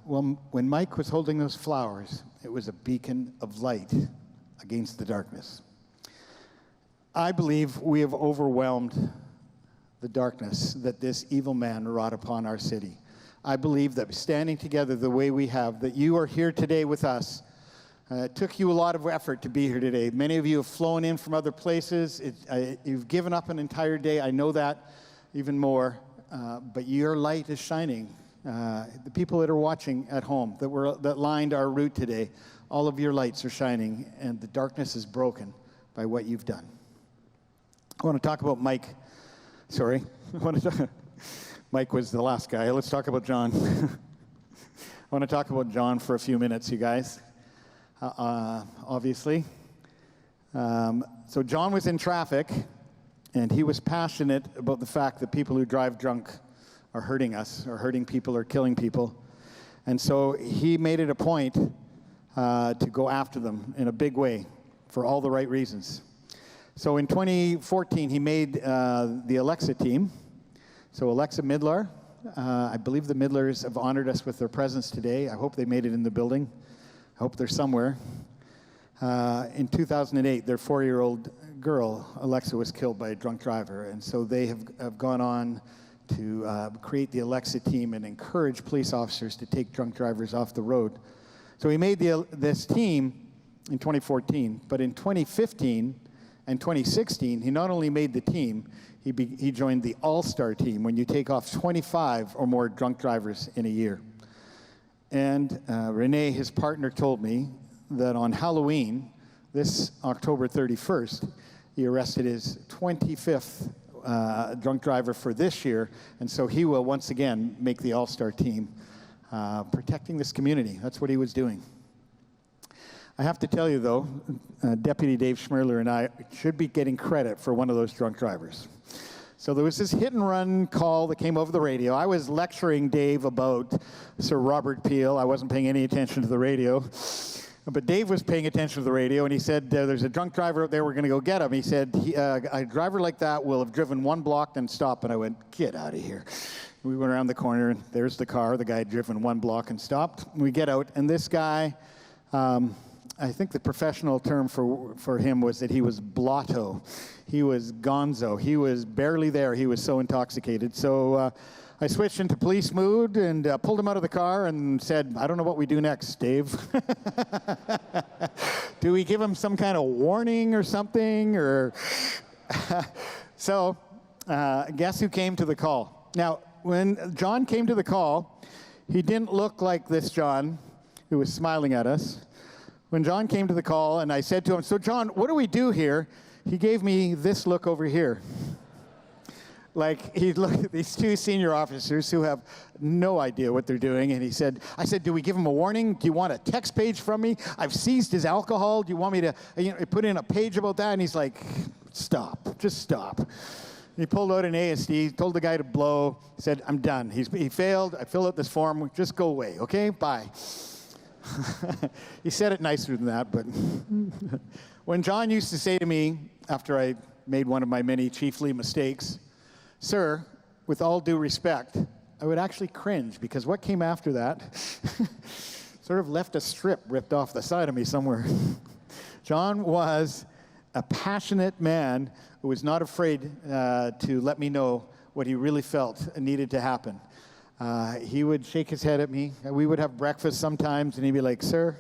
Well, when Mike was holding those flowers, it was a beacon of light against the darkness. I believe we have overwhelmed the darkness that this evil man wrought upon our city. I believe that standing together the way we have, that you are here today with us. It took you a lot of effort to be here today. Many of you have flown in from other places. You've given up an entire day. I know that even more. But your light is shining. The people that are watching at home, that lined our route today, all of your lights are shining, and the darkness is broken by what you've done. I want to talk about Mike. Sorry. Mike was the last guy. Let's talk about John. I want to talk about John for a few minutes, you guys. Obviously. So John was in traffic, and he was passionate about the fact that people who drive drunk are hurting us, or hurting people, or killing people. And so he made it a point to go after them in a big way for all the right reasons. So in 2014, he made the Alexa team. So Alexa Midlar, I believe the Midlars have honored us with their presence today. I hope they made it in the building. I hope they're somewhere. In 2008, their 4-year-old girl, Alexa, was killed by a drunk driver. And so they have gone on to create the Alexa team and encourage police officers to take drunk drivers off the road. So he made this team in 2014, but in 2015 and 2016, he not only made the team, he joined the all-star team when you take off 25 or more drunk drivers in a year. And Renee, his partner, told me that on Halloween, this October 31st, he arrested his 25th drunk driver for this year, and so he will once again make the all-star team, protecting this community. That's what he was doing. I have to tell you, though, Deputy Dave Schmerler and I should be getting credit for one of those drunk drivers. So there was this hit-and-run call that came over the radio. I was lecturing Dave about Sir Robert Peel. I wasn't paying any attention to the radio. But Dave was paying attention to the radio, and he said, there's a drunk driver out there, we're going to go get him. He said, a driver like that will have driven one block and stopped. And I went, get out of here. We went around the corner, and there's the car. The guy had driven one block and stopped. We get out, and this guy, I think the professional term for him was that he was blotto. He was gonzo. He was barely there. He was so intoxicated. So I switched into police mood and pulled him out of the car and said, I don't know what we do next, Dave. Do we give him some kind of warning or something? Or So guess who came to the call? Now, when John came to the call, he didn't look like this John who was smiling at us. When John came to the call and I said to him, so John, what do we do here? He gave me this look over here. Like he looked at these two senior officers who have no idea what they're doing, and I said, do we give him a warning? Do you want a text page from me? I've seized his alcohol. Do you want me to put in a page about that? And he's like, stop, just stop. He pulled out an ASD, told the guy to blow, said, I'm done. He failed. I filled out this form. Just go away, okay? Bye. He said it nicer than that, but when John used to say to me, after I made one of my many chiefly mistakes, sir, with all due respect, I would actually cringe, because what came after that sort of left a strip ripped off the side of me somewhere. John was a passionate man who was not afraid to let me know what he really felt needed to happen. He would shake his head at me. We would have breakfast sometimes, and he'd be like, sir,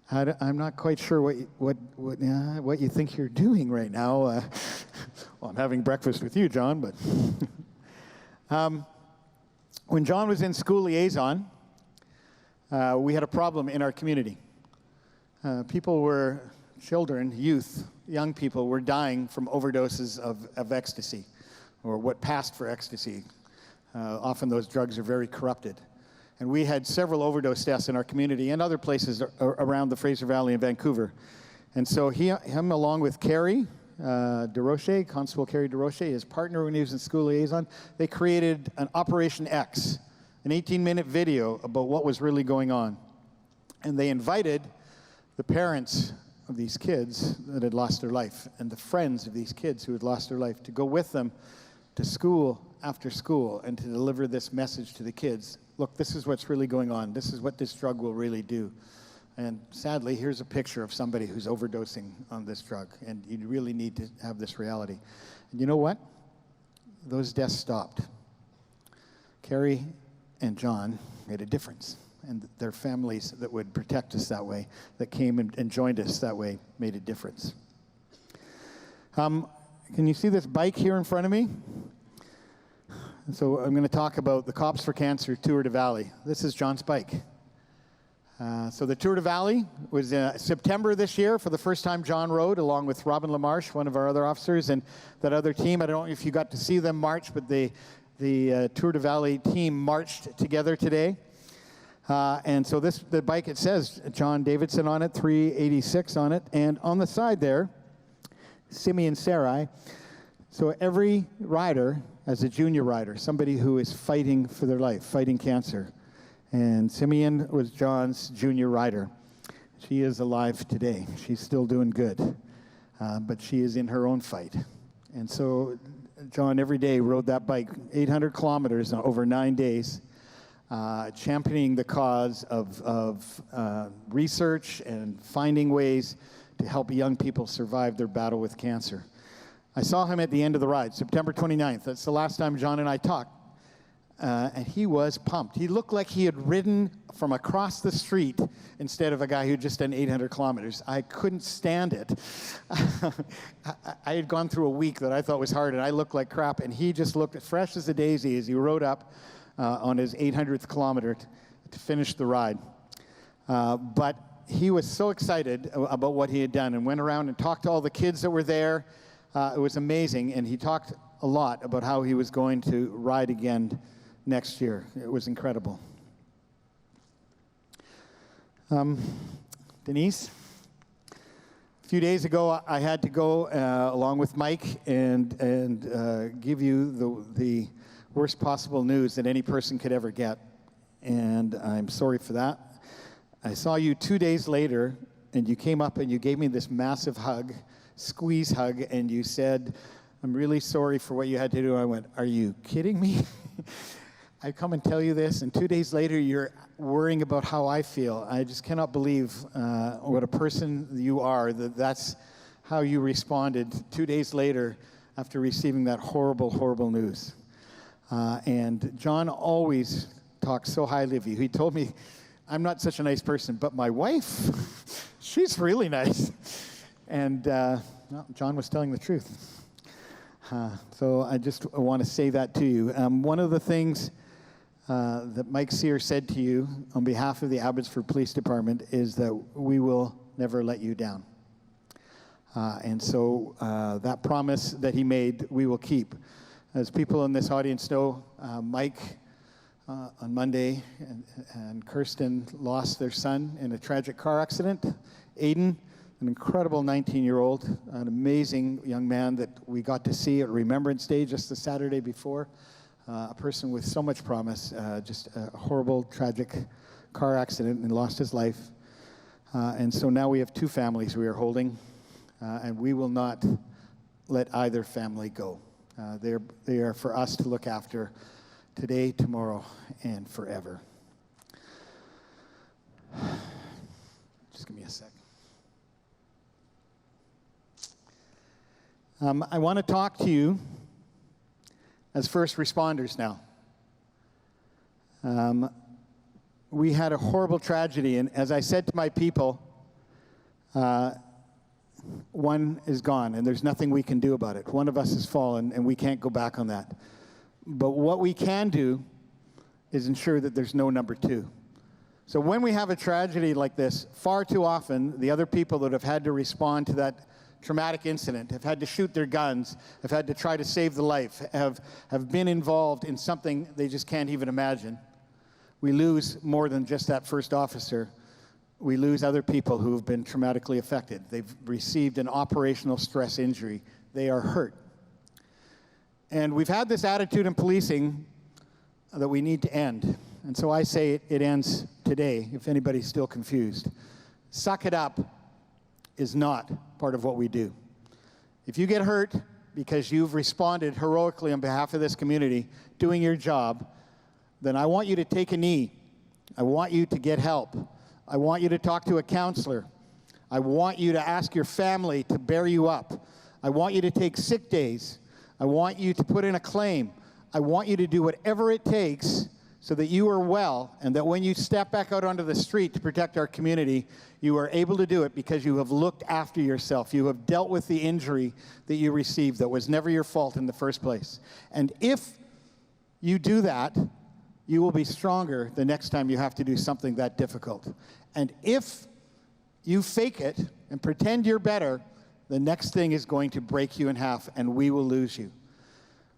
I'm not quite sure what you think you're doing right now. Well, I'm having breakfast with you, John, but when John was in school liaison, we had a problem in our community. Children, youth, young people were dying from overdoses of ecstasy, or what passed for ecstasy. Often those drugs are very corrupted. And we had several overdose deaths in our community and other places around the Fraser Valley in Vancouver. And so him along with Carrie DeRoche, Constable Carrie DeRoche, his partner when he was in school liaison, they created an Operation X, an 18-minute video about what was really going on. And they invited the parents of these kids that had lost their life and the friends of these kids who had lost their life to go with them to school after school and to deliver this message to the kids. Look, this is what's really going on. This is what this drug will really do. And sadly, here's a picture of somebody who's overdosing on this drug, and you really need to have this reality. And you know what? Those deaths stopped. Carrie and John made a difference, and their families that would protect us that way, that came and joined us that way, made a difference. Can you see this bike here in front of me? So I'm going to talk about the Cops for Cancer Tour de Valley. This is John's bike. So the Tour de Valley was September this year. For the first time, John rode along with Robin LaMarche, one of our other officers, and that other team. I don't know if you got to see them march, but the Tour de Valley team marched together today. And so the bike, it says John Davidson on it, 386 on it, and on the side there, Simeon Sarai. So every rider, as a junior rider, somebody who is fighting for their life, fighting cancer, And Simeon was John's junior rider. She is alive today. She's still doing good, but she is in her own fight. And so John every day rode that bike 800 kilometers over 9 days, championing the cause of research and finding ways to help young people survive their battle with cancer. I saw him at the end of the ride, September 29th. That's the last time John and I talked. And he was pumped. He looked like he had ridden from across the street instead of a guy who had just done 800 kilometers. I couldn't stand it. I had gone through a week that I thought was hard, and I looked like crap, and he just looked as fresh as a daisy as he rode up on his 800th kilometer to finish the ride. But he was so excited about what he had done and went around and talked to all the kids that were there. It was amazing, and he talked a lot about how he was going to ride again next year. It was incredible. Denise, a few days ago I had to go along with Mike and give you the worst possible news that any person could ever get, and I'm sorry for that. I saw you 2 days later, and you came up and you gave me this massive hug, squeeze hug, and you said, "I'm really sorry for what you had to do." I went, "Are you kidding me?" I come and tell you this, and 2 days later, you're worrying about how I feel. I just cannot believe what a person you are, that's how you responded 2 days later after receiving that horrible, horrible news. And John always talks so highly of you. He told me, "I'm not such a nice person, but my wife, she's really nice." And well, John was telling the truth. So I just want to say that to you. One of the things that Mike Sear said to you on behalf of the Abbotsford Police Department is that we will never let you down. And so that promise that he made, we will keep. As people in this audience know, Mike on Monday and Kirsten lost their son in a tragic car accident. Aiden, an incredible 19-year-old, an amazing young man that we got to see at Remembrance Day just the Saturday before. A person with so much promise, just a horrible, tragic car accident, and lost his life. And so now we have two families we are holding, and we will not let either family go. They are for us to look after today, tomorrow, and forever. Just give me a sec. I want to talk to you as first responders now. We had a horrible tragedy, and as I said to my people, one is gone, and there's nothing we can do about it. One of us has fallen, and we can't go back on that. But what we can do is ensure that there's no number two. So when we have a tragedy like this, far too often, the other people that have had to respond to that traumatic incident, have had to shoot their guns, have had to try to save the life, have been involved in something they just can't even imagine. We lose more than just that first officer. We lose other people who have been traumatically affected. They've received an operational stress injury. They are hurt. And we've had this attitude in policing that we need to end. And so I say it ends today, if anybody's still confused. Suck it up is not part of what we do. If you get hurt because you've responded heroically on behalf of this community, doing your job, then I want you to take a knee. I want you to get help. I want you to talk to a counselor. I want you to ask your family to bear you up. I want you to take sick days. I want you to put in a claim. I want you to do whatever it takes so that you are well, and that when you step back out onto the street to protect our community, you are able to do it because you have looked after yourself. You have dealt with the injury that you received that was never your fault in the first place. And if you do that, you will be stronger the next time you have to do something that difficult. And if you fake it and pretend you're better, the next thing is going to break you in half, and we will lose you.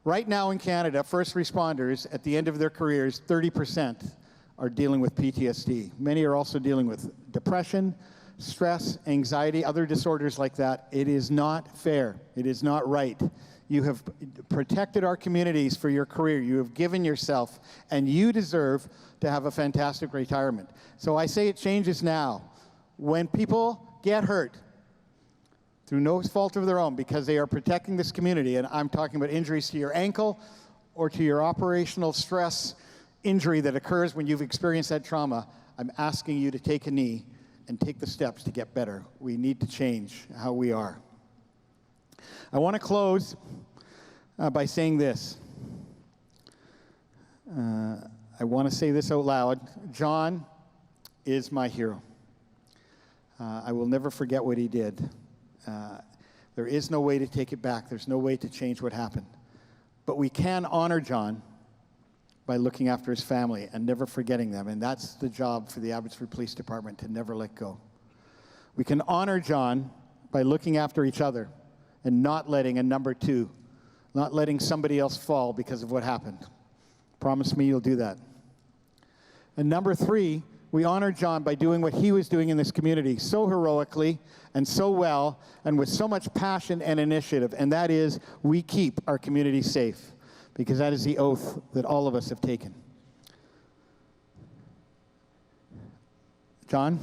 Right now in Canada, first responders, at the end of their careers, 30% are dealing with PTSD. Many are also dealing with depression, stress, anxiety, other disorders like that. It is not fair. It is not right. You have protected our communities for your career. You have given yourself, and you deserve to have a fantastic retirement. So I say it changes now. When people get hurt through no fault of their own because they are protecting this community, and I'm talking about injuries to your ankle or to your operational stress injury that occurs when you've experienced that trauma, I'm asking you to take a knee and take the steps to get better. We need to change how we are. I want to close by saying this. I want to say this out loud. John is my hero. I will never forget what he did. There is no way to take it back. There's no way to change what happened. But we can honor John by looking after his family and never forgetting them. And that's the job for the Abbotsford Police Department, to never let go. We can honor John by looking after each other and not letting a number two, not letting somebody else fall because of what happened. Promise me you'll do that. And number three, we honor John by doing what he was doing in this community so heroically and so well and with so much passion and initiative, and that is we keep our community safe, because that is the oath that all of us have taken. John,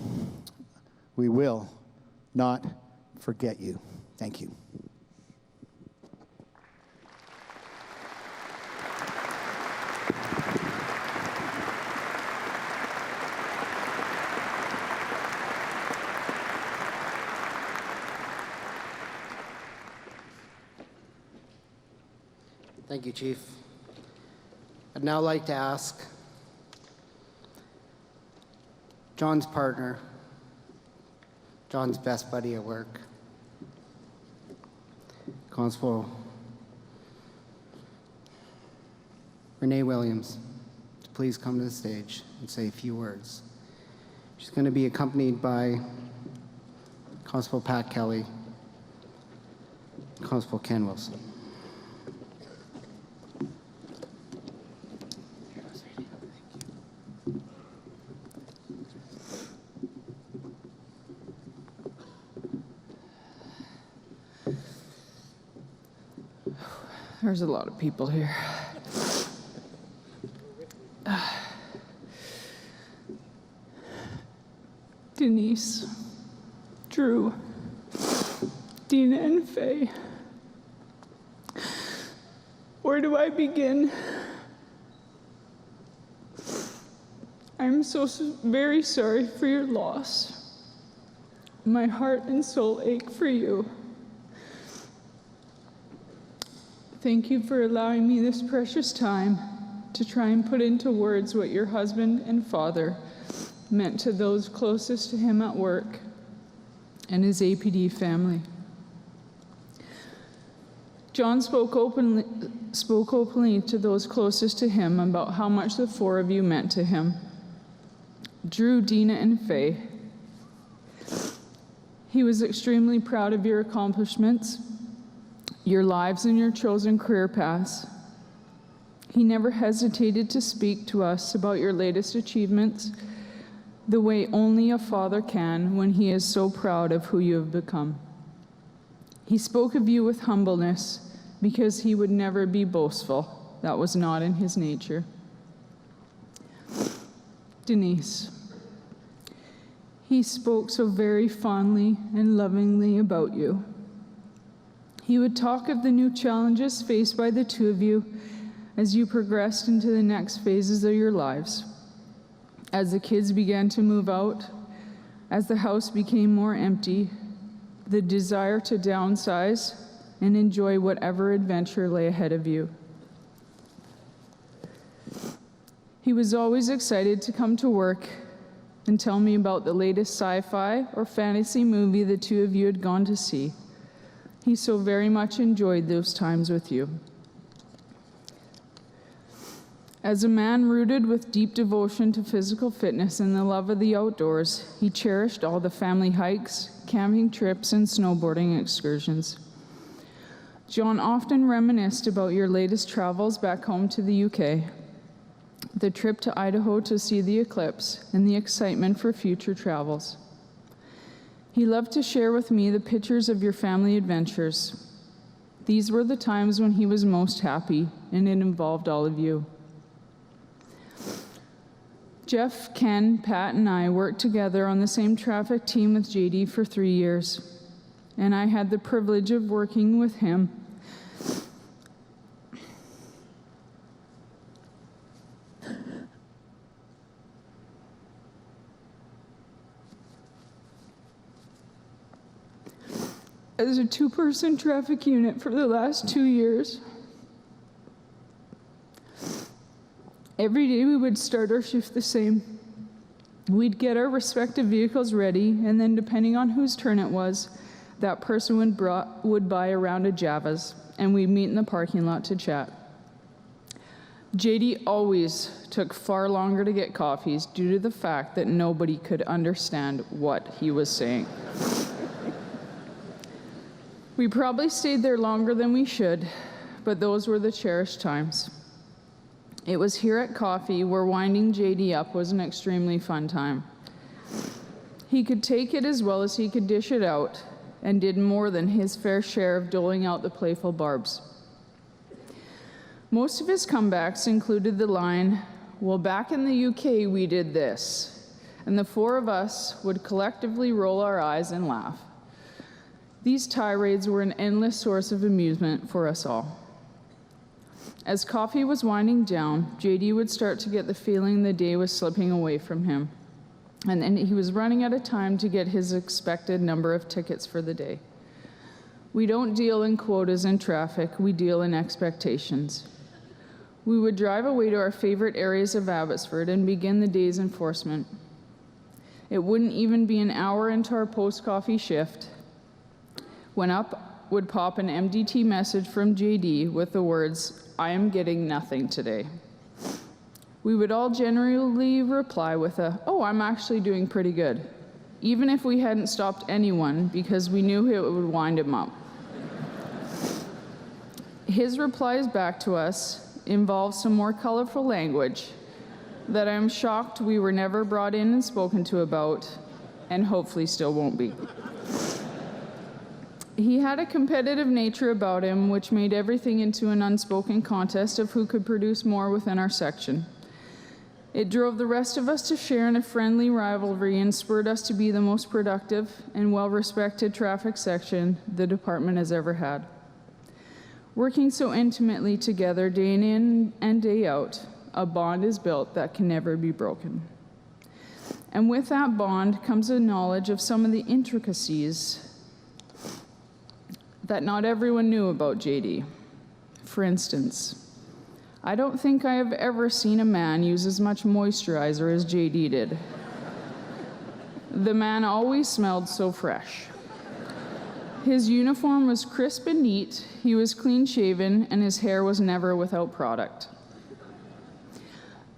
we will not forget you. Thank you. Thank you, Chief. I'd now like to ask John's partner, John's best buddy at work, Constable Renee Williams, to please come to the stage and say a few words. She's going to be accompanied by Constable Pat Kelly, Constable Ken Wilson. There's a lot of people here. Denise, Drew, Dina, and Faye. Where do I begin? I'm so very sorry for your loss. My heart and soul ache for you. Thank you for allowing me this precious time to try and put into words what your husband and father meant to those closest to him at work and his APD family. John spoke openly to those closest to him about how much the four of you meant to him. Drew, Dina, and Faye. He was extremely proud of your accomplishments, your lives, and your chosen career paths. He never hesitated to speak to us about your latest achievements the way only a father can when he is so proud of who you have become. He spoke of you with humbleness because he would never be boastful. That was not in his nature. Denise. He spoke so very fondly and lovingly about you. He would talk of the new challenges faced by the two of you as you progressed into the next phases of your lives. As the kids began to move out, as the house became more empty, the desire to downsize and enjoy whatever adventure lay ahead of you. He was always excited to come to work and tell me about the latest sci-fi or fantasy movie the two of you had gone to see. He so very much enjoyed those times with you. As a man rooted with deep devotion to physical fitness and the love of the outdoors, he cherished all the family hikes, camping trips, and snowboarding excursions. John often reminisced about your latest travels back home to the UK, the trip to Idaho to see the eclipse, and the excitement for future travels. He loved to share with me the pictures of your family adventures, These were the times when he was most happy, and it involved all of you. Jeff, Ken, Pat, and I worked together on the same traffic team with JD for 3 years, and I had the privilege of working with him. As a two-person traffic unit for the last 2 years. Every day we would start our shift the same. We'd get our respective vehicles ready, and then depending on whose turn it was, that person would buy a round of Javas, and we'd meet in the parking lot to chat. JD always took far longer to get coffees due to the fact that nobody could understand what he was saying. We probably stayed there longer than we should, but those were the cherished times. It was here at coffee where winding JD up was an extremely fun time. He could take it as well as he could dish it out, and did more than his fair share of doling out the playful barbs. Most of his comebacks included the line, "Well, back in the UK we did this," and the four of us would collectively roll our eyes and laugh. These tirades were an endless source of amusement for us all. As coffee was winding down, JD would start to get the feeling the day was slipping away from him, and then he was running out of time to get his expected number of tickets for the day. We don't deal in quotas in traffic, we deal in expectations. We would drive away to our favorite areas of Abbotsford and begin the day's enforcement. It wouldn't even be an hour into our post-coffee shift when up would pop an MDT message from JD with the words, "I am getting nothing today." We would all generally reply with a, "Oh, I'm actually doing pretty good," even if we hadn't stopped anyone because we knew it would wind him up. His replies back to us involved some more colorful language that I'm shocked we were never brought in and spoken to about, and hopefully still won't be. He had a competitive nature about him, which made everything into an unspoken contest of who could produce more within our section. It drove the rest of us to share in a friendly rivalry and spurred us to be the most productive and well-respected traffic section the department has ever had. Working so intimately together day in and day out, a bond is built that can never be broken. And with that bond comes a knowledge of some of the intricacies that not everyone knew about JD. For instance, I don't think I have ever seen a man use as much moisturizer as JD did. The man always smelled so fresh. His uniform was crisp and neat, he was clean-shaven, and his hair was never without product.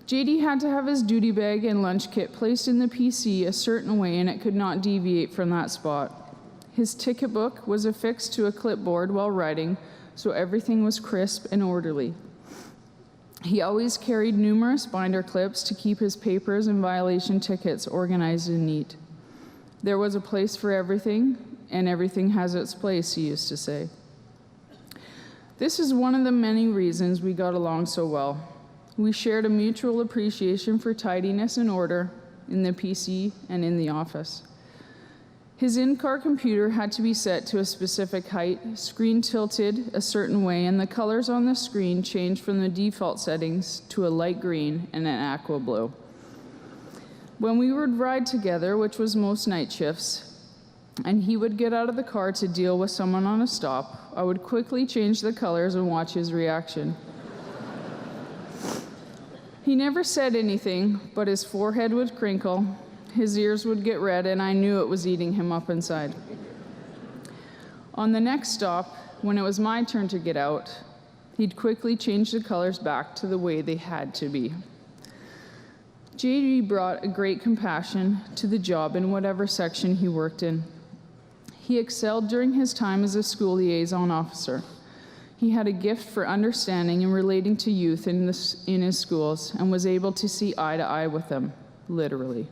JD had to have his duty bag and lunch kit placed in the PC a certain way, and it could not deviate from that spot. His ticket book was affixed to a clipboard while writing, so everything was crisp and orderly. He always carried numerous binder clips to keep his papers and violation tickets organized and neat. There was a place for everything, and everything has its place, he used to say. This is one of the many reasons we got along so well. We shared a mutual appreciation for tidiness and order in the PC and in the office. His in-car computer had to be set to a specific height, screen tilted a certain way, and the colors on the screen changed from the default settings to a light green and an aqua blue. When we would ride together, which was most night shifts, and he would get out of the car to deal with someone on a stop, I would quickly change the colors and watch his reaction. He never said anything, but his forehead would crinkle, his ears would get red, and I knew it was eating him up inside. On the next stop, when it was my turn to get out, he'd quickly change the colors back to the way they had to be. JD brought a great compassion to the job in whatever section he worked in. He excelled during his time as a school liaison officer. He had a gift for understanding and relating to youth in his schools and was able to see eye to eye with them, literally.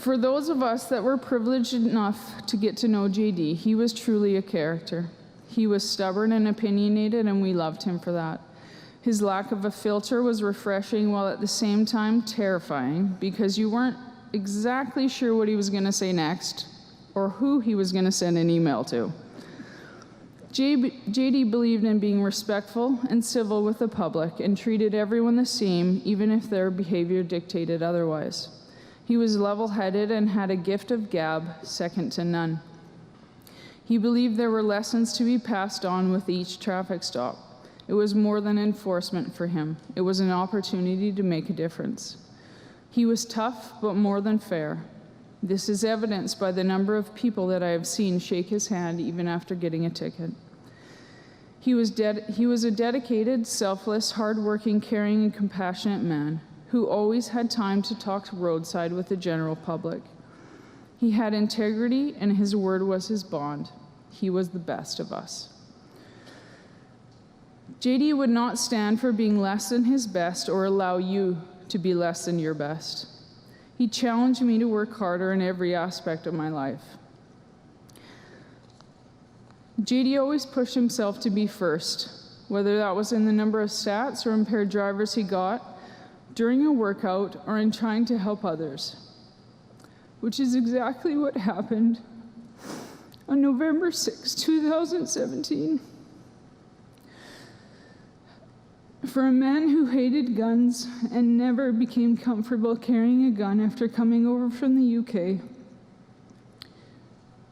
For those of us that were privileged enough to get to know JD, he was truly a character. He was stubborn and opinionated, and we loved him for that. His lack of a filter was refreshing while at the same time terrifying, because you weren't exactly sure what he was going to say next or who he was going to send an email to. JD believed in being respectful and civil with the public and treated everyone the same, even if their behavior dictated otherwise. He was level-headed and had a gift of gab second to none. He believed there were lessons to be passed on with each traffic stop. It was more than enforcement for him. It was an opportunity to make a difference. He was tough, but more than fair. This is evidenced by the number of people that I have seen shake his hand even after getting a ticket. He was a dedicated, selfless, hardworking, caring, and compassionate man who always had time to talk roadside with the general public. He had integrity, and his word was his bond. He was the best of us. JD would not stand for being less than his best or allow you to be less than your best. He challenged me to work harder in every aspect of my life. JD always pushed himself to be first, whether that was in the number of stats or impaired drivers he got, during a workout, or in trying to help others, which is exactly what happened on November 6, 2017. For a man who hated guns and never became comfortable carrying a gun after coming over from the UK,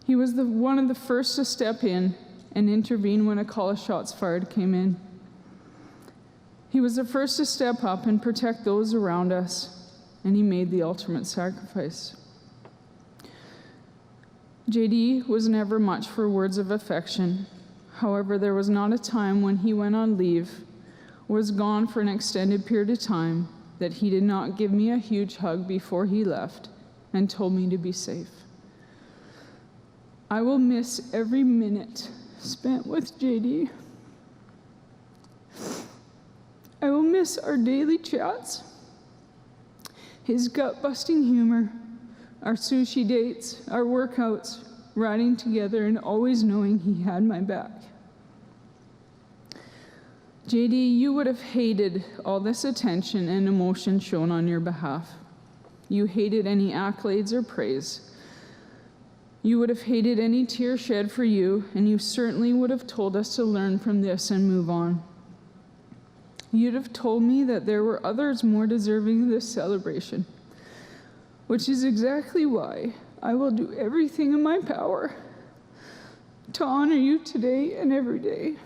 he was one of the first to step in and intervene when a call of shots fired came in. He was the first to step up and protect those around us, and he made the ultimate sacrifice. JD was never much for words of affection. However, there was not a time when he went on leave, was gone for an extended period of time, that he did not give me a huge hug before he left and told me to be safe. I will miss every minute spent with JD. I will miss our daily chats, his gut-busting humor, our sushi dates, our workouts, riding together and always knowing he had my back. JD, you would have hated all this attention and emotion shown on your behalf. You hated any accolades or praise. You would have hated any tear shed for you, and you certainly would have told us to learn from this and move on. You'd have told me that there were others more deserving of this celebration, which is exactly why I will do everything in my power to honor you today and every day.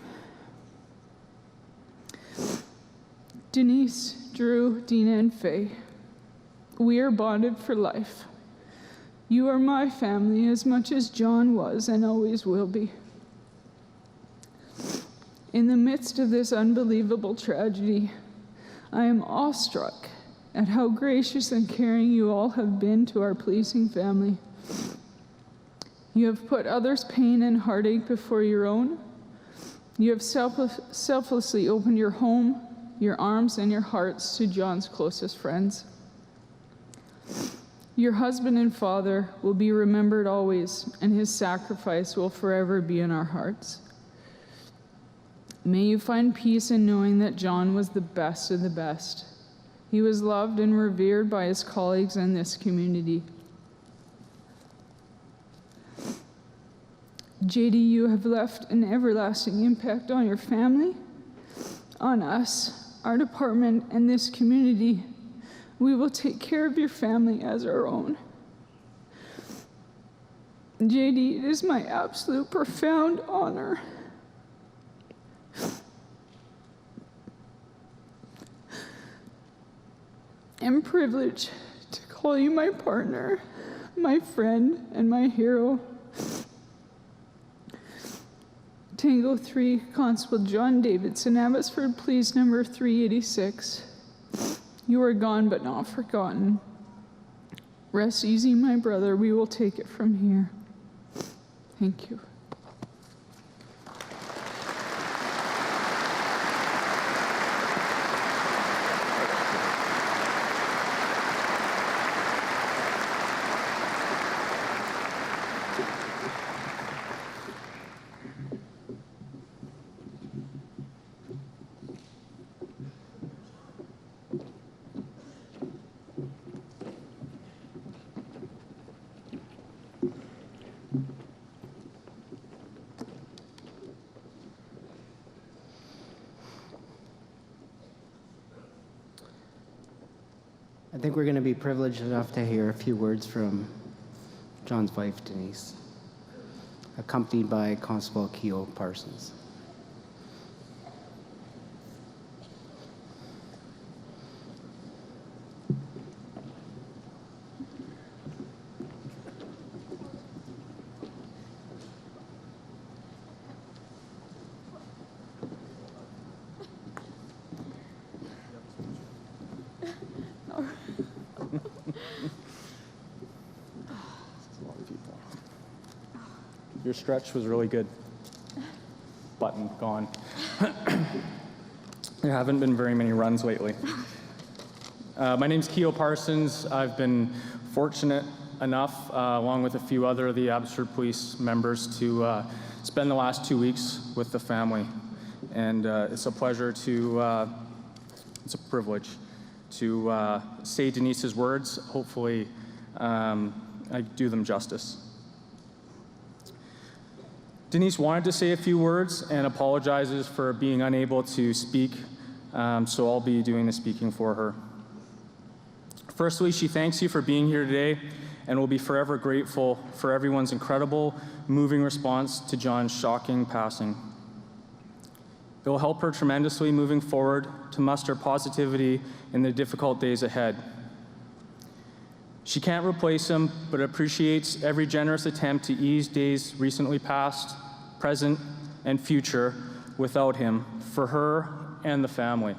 Denise, Drew, Dina, and Faye, we are bonded for life. You are my family as much as John was and always will be. In the midst of this unbelievable tragedy, I am awestruck at how gracious and caring you all have been to our pleasing family. You have put others' pain and heartache before your own. You have selflessly opened your home, your arms, and your hearts to John's closest friends. Your husband and father will be remembered always, and his sacrifice will forever be in our hearts. May you find peace in knowing that John was the best of the best. He was loved and revered by his colleagues and this community. JD, you have left an everlasting impact on your family, on us, our department, and this community. We will take care of your family as our own. JD, it is my absolute profound honor and privilege to call you my partner, my friend, and my hero. Tango 3, Constable John Davidson, Abbotsford Police number 386. You are gone but not forgotten. Rest easy, my brother. We will take it from here. Thank you. think we're going to be privileged enough to hear a few words from John's wife, Denise, accompanied by Constable Keo Parsons. Your stretch was really good. Button gone. There haven't been very many runs lately. My name's Keo Parsons. I've been fortunate enough, along with a few other of the Abbotsford Police members, to spend the last 2 weeks with the family. And it's a pleasure to, it's a privilege to say Denise's words. Hopefully I do them justice. Denise wanted to say a few words and apologizes for being unable to speak, so I'll be doing the speaking for her. Firstly, she thanks you for being here today and will be forever grateful for everyone's incredible, moving response to John's shocking passing. It will help her tremendously moving forward to muster positivity in the difficult days ahead. She can't replace him, but appreciates every generous attempt to ease days recently past, present, and future without him, for her and the family.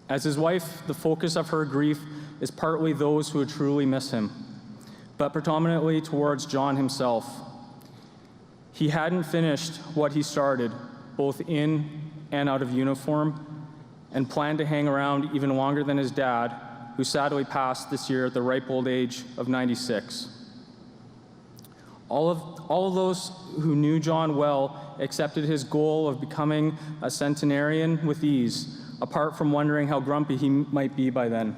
As his wife, the focus of her grief is partly those who would truly miss him, but predominantly towards John himself. He hadn't finished what he started, both in and out of uniform, and planned to hang around even longer than his dad, who sadly passed this year at the ripe old age of 96. All of those who knew John well accepted his goal of becoming a centenarian with ease, apart from wondering how grumpy he might be by then.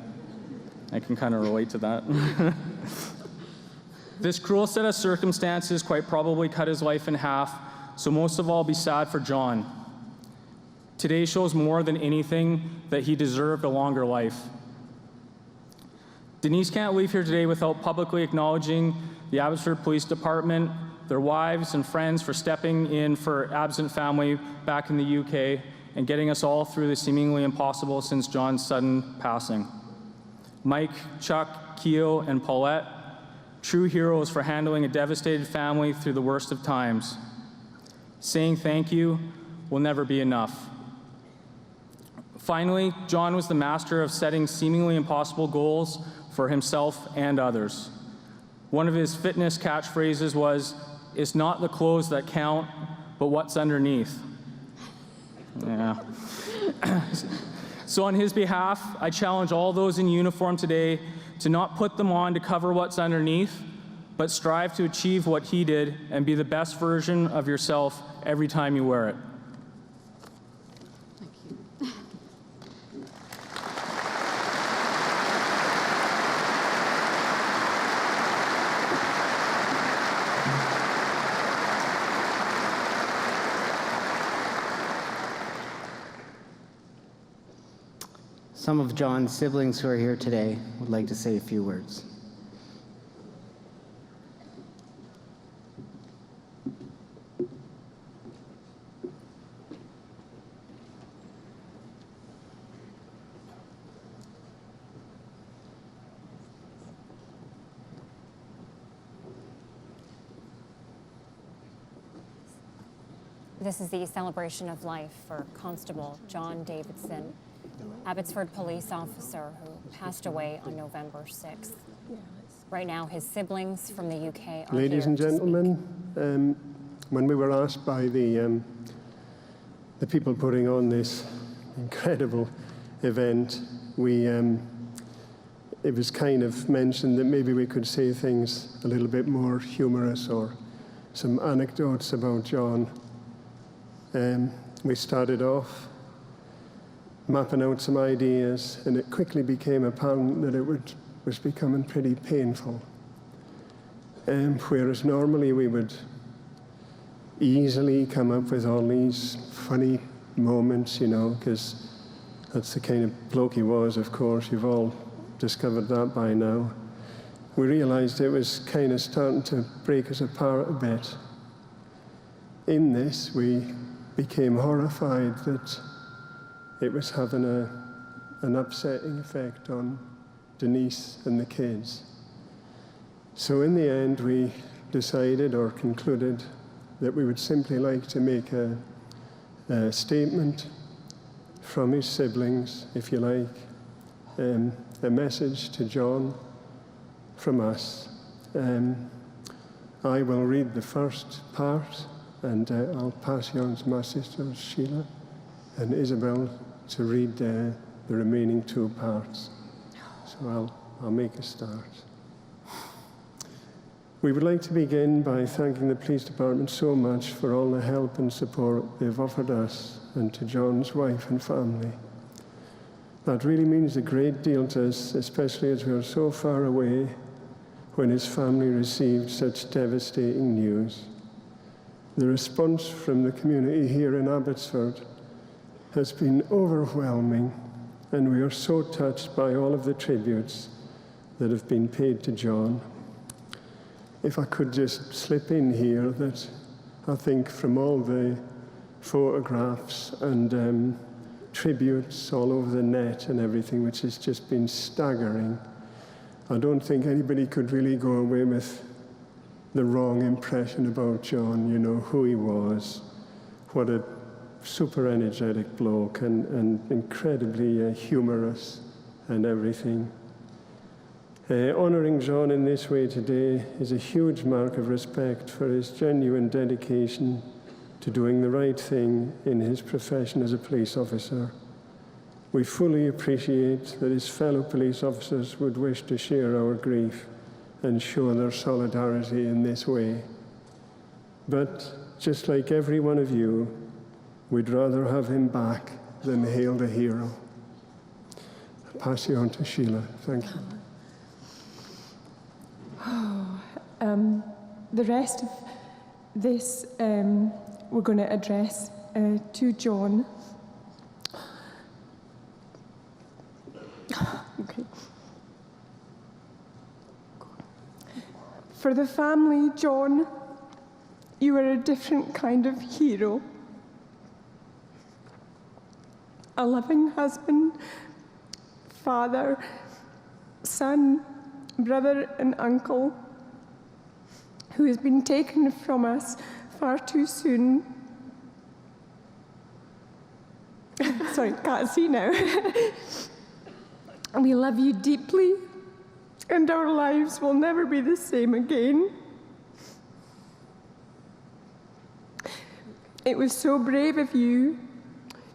I can kind of relate to that. This cruel set of circumstances quite probably cut his life in half, so most of all be sad for John. Today shows more than anything that he deserved a longer life. Denise can't leave here today without publicly acknowledging the Abbotsford Police Department, their wives and friends for stepping in for absent family back in the UK and getting us all through the seemingly impossible since John's sudden passing. Mike, Chuck, Keo, and Paulette, true heroes for handling a devastated family through the worst of times. Saying thank you will never be enough. Finally, John was the master of setting seemingly impossible goals for himself and others. One of his fitness catchphrases was, "It's not the clothes that count, but what's underneath." Yeah. So on his behalf, I challenge all those in uniform today to not put them on to cover what's underneath, but strive to achieve what he did and be the best version of yourself every time you wear it. Some of John's siblings who are here today would like to say a few words. This is the celebration of life for Constable John Davidson, Abbotsford police officer who passed away on November 6th. Right now, his siblings from the UK are Ladies and gentlemen, when we were asked by the people putting on this incredible event, it was kind of mentioned that maybe we could say things a little bit more humorous or some anecdotes about John. We started off mapping out some ideas, and it quickly became apparent that it was becoming pretty painful. Whereas normally we would easily come up with all these funny moments, you know, because That's the kind of bloke he was, of course. You've all discovered that by now. We realised it was kind of starting to break us apart a bit. In this, we became horrified that it was having an upsetting effect on Denise and the kids. So in the end, we decided or concluded that we would simply like to make a statement from his siblings, if you like, a message to John from us. I will read the first part, and I'll pass you on to my sisters, Sheila and Isabel, to read the remaining 2 parts. So I'll make a start. We would like to begin by thanking the police department so much for all the help and support they've offered us and to John's wife and family. That really means a great deal to us, especially as we are so far away when his family received such devastating news. The response from the community here in Abbotsford has been overwhelming, and we are so touched by all of the tributes that have been paid to John. If I could just slip in here that I think from all the photographs and tributes all over the net and everything, which has just been staggering, I don't think anybody could really go away with the wrong impression about John, you know, who he was, what a super energetic bloke and incredibly humorous and everything. Honouring John in this way today is a huge mark of respect for his genuine dedication to doing the right thing in his profession as a police officer. We fully appreciate that his fellow police officers would wish to share our grief and show their solidarity in this way. But just like every one of you, we'd rather have him back than hail the hero. I'll pass you on to Sheila. Thank you. The rest of this we're going to address to John. Okay. For the family, John, you are a different kind of hero. A loving husband, father, son, brother and uncle, who has been taken from us far too soon. Sorry, can't see now. We love you deeply, and our lives will never be the same again. It was so brave of you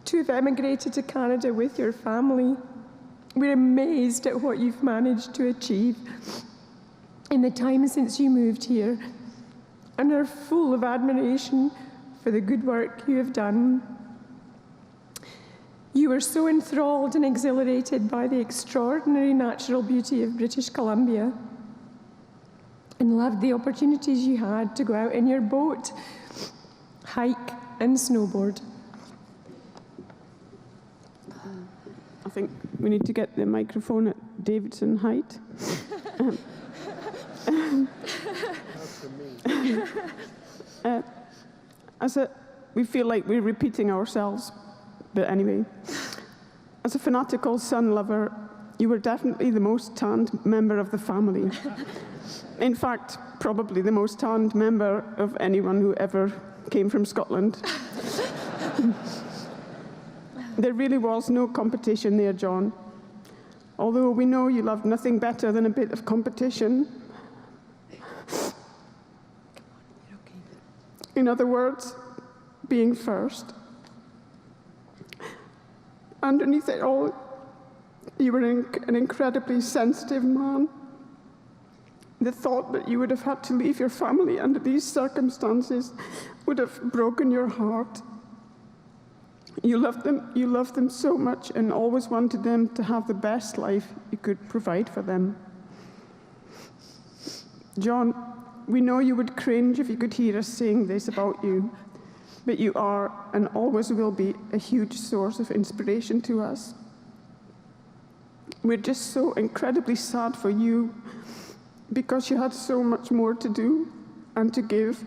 to have emigrated to Canada with your family. We're amazed at what you've managed to achieve in the time since you moved here, and are full of admiration for the good work you have done. You were so enthralled and exhilarated by the extraordinary natural beauty of British Columbia and loved the opportunities you had to go out in your boat, hike and snowboard. I think we need to get the microphone at Davidson height. We feel like we're repeating ourselves, but anyway. As a fanatical son lover, you were definitely the most tanned member of the family. In fact, probably the most tanned member of anyone who ever came from Scotland. There really was no competition there, John. Although we know you loved nothing better than a bit of competition. In other words, being first. Underneath it all, you were an incredibly sensitive man. The thought that you would have had to leave your family under these circumstances would have broken your heart. You loved them so much and always wanted them to have the best life you could provide for them. John, we know you would cringe if you could hear us saying this about you, but you are and always will be a huge source of inspiration to us. we're just so incredibly sad for you because you had so much more to do and to give.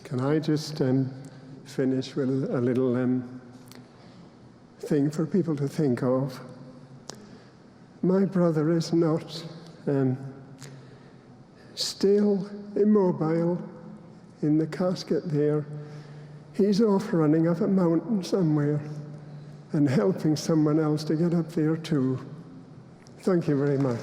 Can I just finish with a little thing for people to think of? My brother is not still immobile in the casket there. He's off running up a mountain somewhere and helping someone else to get up there too. Thank you very much.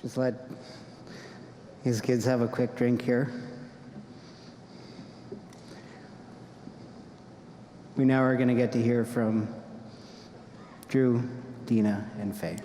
Just let these kids have a quick drink here. We now are going to get to hear from Drew, Dina, and Faye.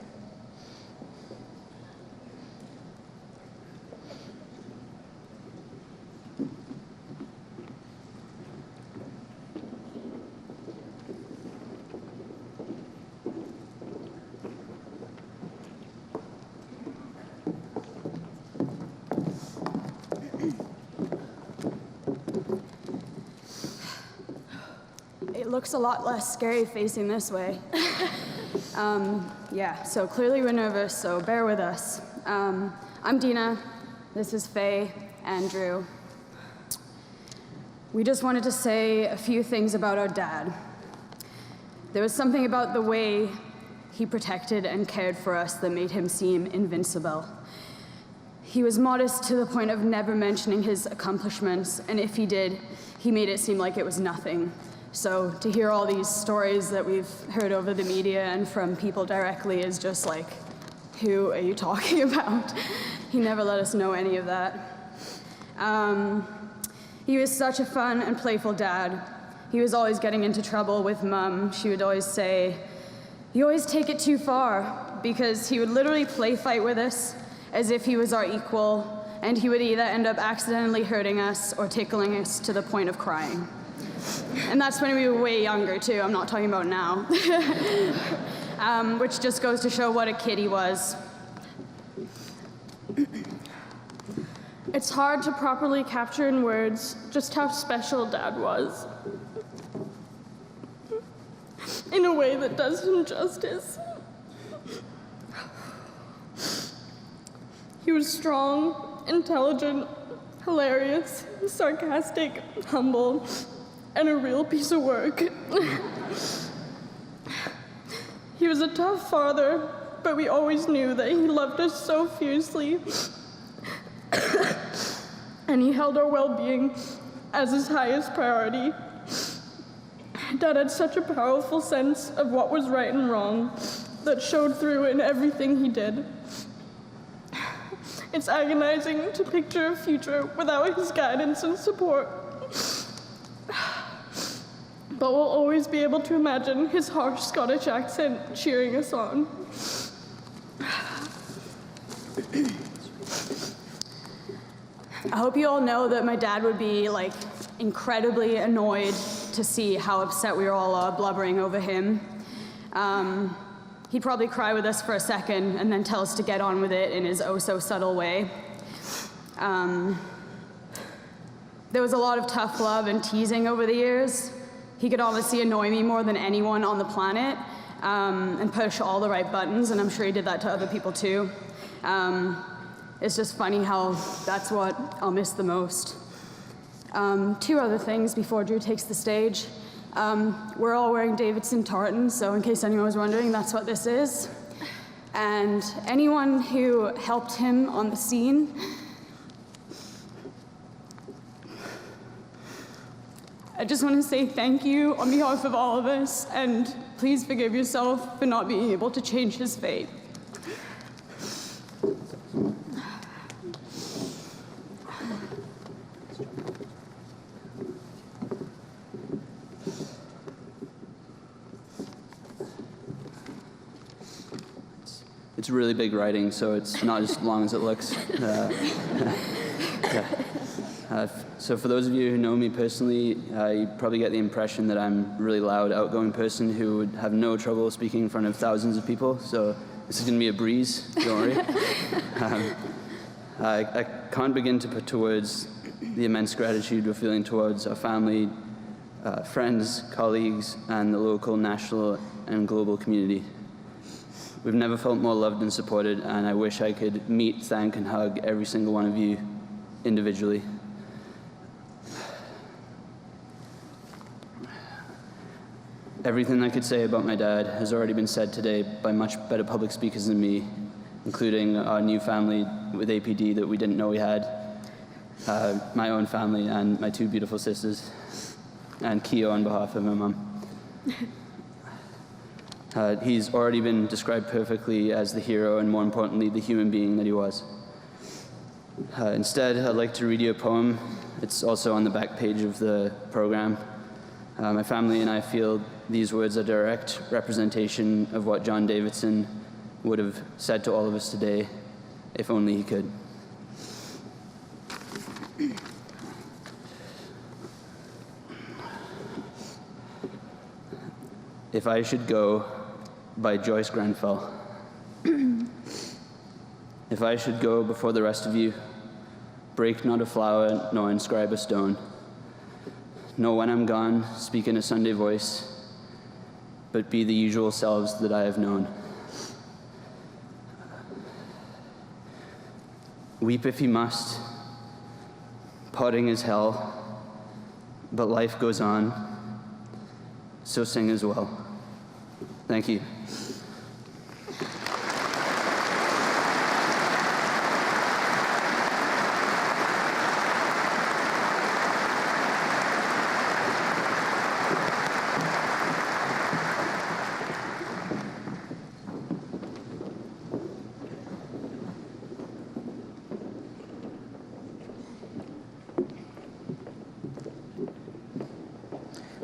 It looks a lot less scary facing this way. Yeah, so clearly we're nervous, so bear with us. I'm Dina, this is Faye and Drew. We just wanted to say a few things about our dad. There was something about the way he protected and cared for us that made him seem invincible. He was modest to the point of never mentioning his accomplishments, and if he did, he made it seem like it was nothing. So to hear all these stories that we've heard over the media and from people directly is just like, who are you talking about? He never let us know any of that. He was such a fun and playful dad. He was always getting into trouble with Mum. She would always say, "You always take it too far," because he would literally play fight with us as if he was our equal, and he would either end up accidentally hurting us or tickling us to the point of crying. And that's when we were way younger, too. I'm not talking about now. Which just goes to show what a kid he was. It's hard to properly capture in words just how special Dad was. In a way that does him justice. He was strong, intelligent, hilarious, sarcastic, humble, and a real piece of work. He was a tough father, but we always knew that he loved us so fiercely. And he held our well-being as his highest priority. Dad had such a powerful sense of what was right and wrong that showed through in everything he did. It's agonizing to picture a future without his guidance and support. But we'll always be able to imagine his harsh Scottish accent cheering us on. I hope you all know that my dad would be, like, incredibly annoyed to see how upset we were all blubbering over him. He'd probably cry with us for a second and then tell us to get on with it in his oh-so-subtle way. There was a lot of tough love and teasing over the years. He could obviously annoy me more than anyone on the planet and push all the right buttons, and I'm sure he did that to other people too. It's just funny how that's what I'll miss the most. Two other things before Drew takes the stage. We're all wearing Davidson tartans, so in case anyone was wondering, that's what this is. And anyone who helped him on the scene, I just want to say thank you on behalf of all of us, and please forgive yourself for not being able to change his fate. It's really big writing, so it's not as long as it looks. So for those of you who know me personally, you probably get the impression that I'm a really loud, outgoing person who would have no trouble speaking in front of thousands of people. So this is going to be a breeze, don't worry. I can't begin to put to words the immense gratitude we're feeling towards our family, friends, colleagues, and the local, national, and global community. We've never felt more loved and supported, and I wish I could meet, thank, and hug every single one of you individually. Everything I could say about my dad has already been said today by much better public speakers than me, including our new family with APD that we didn't know we had, my own family, and my two beautiful sisters, and Keo on behalf of my mum. He's already been described perfectly as the hero and, more importantly, the human being that he was. Instead, I'd like to read you a poem. It's also on the back page of the program. My family and I feel these words are direct representation of what John Davidson would have said to all of us today, if only he could. If I Should Go, by Joyce Grenfell. If I should go before the rest of you, break not a flower, nor inscribe a stone, nor when I'm gone, speak in a Sunday voice, but be the usual selves that I have known. Weep if you must, parting is hell, but life goes on, so sing as well. Thank you.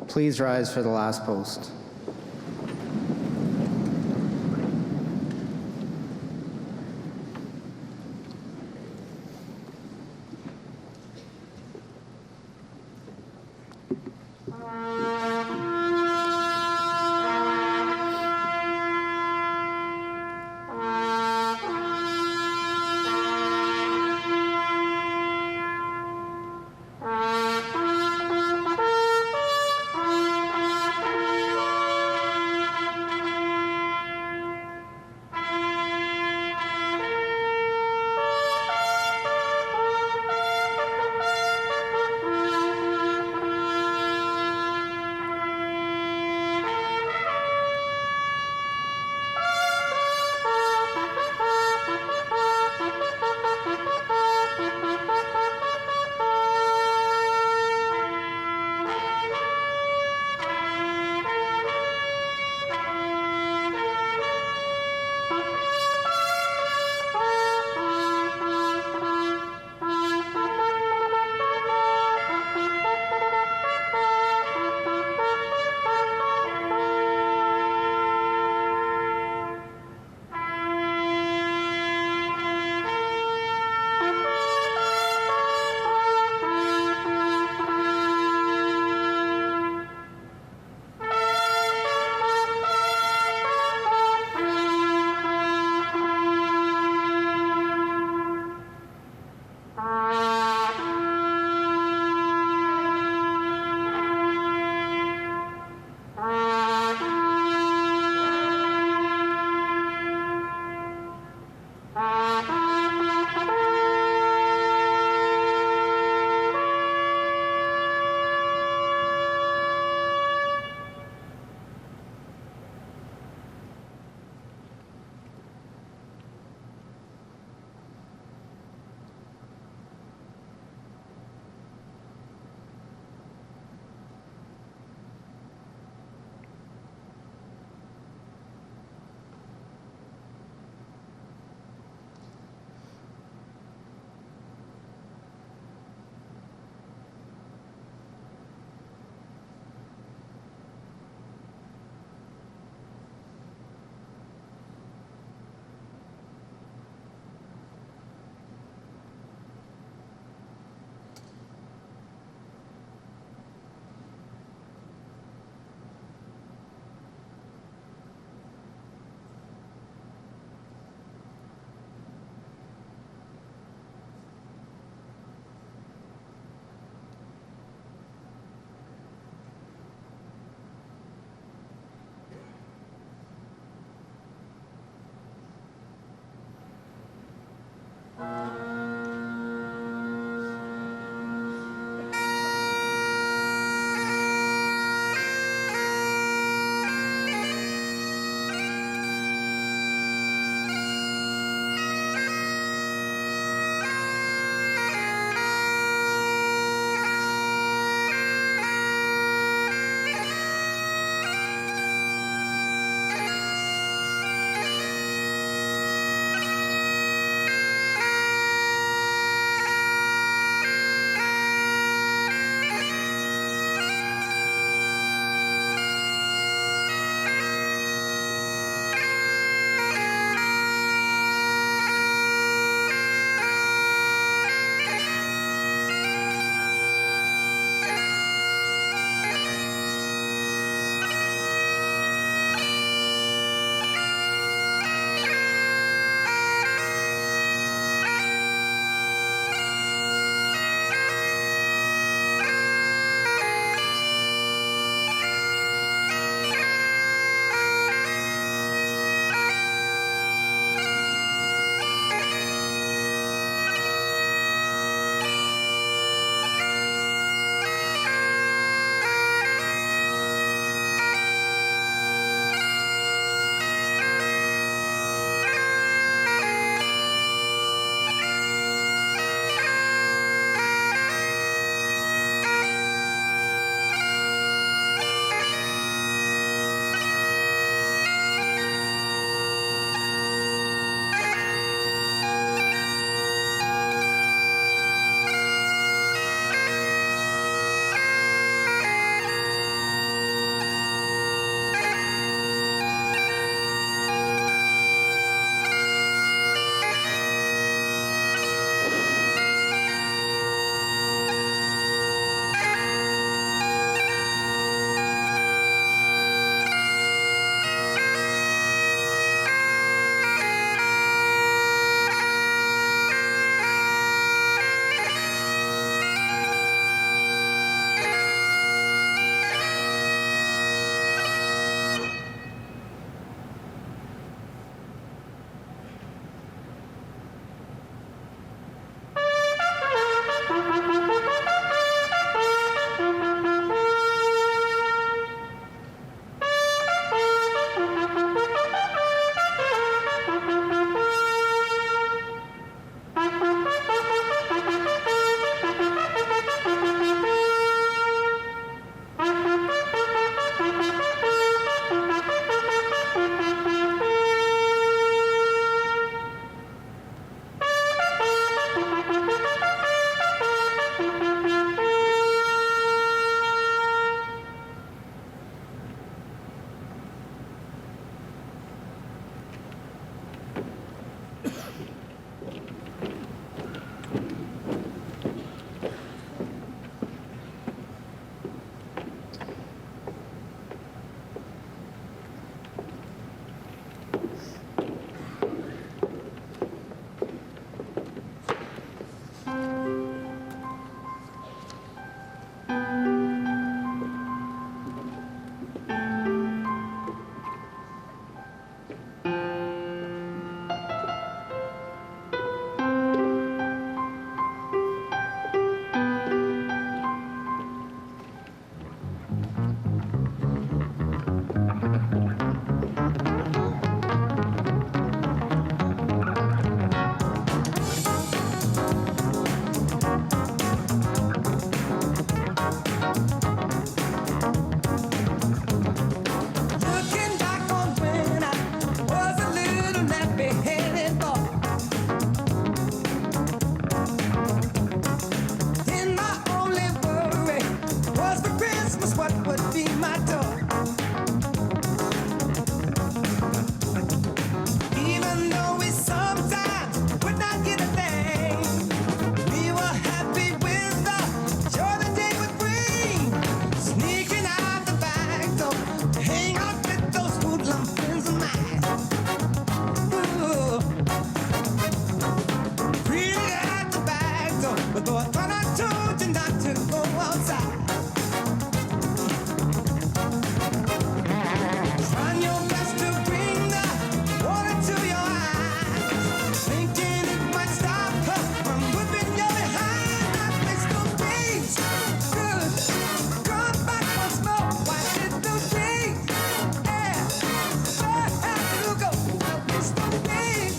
Please rise for the last post.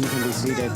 You can be seated.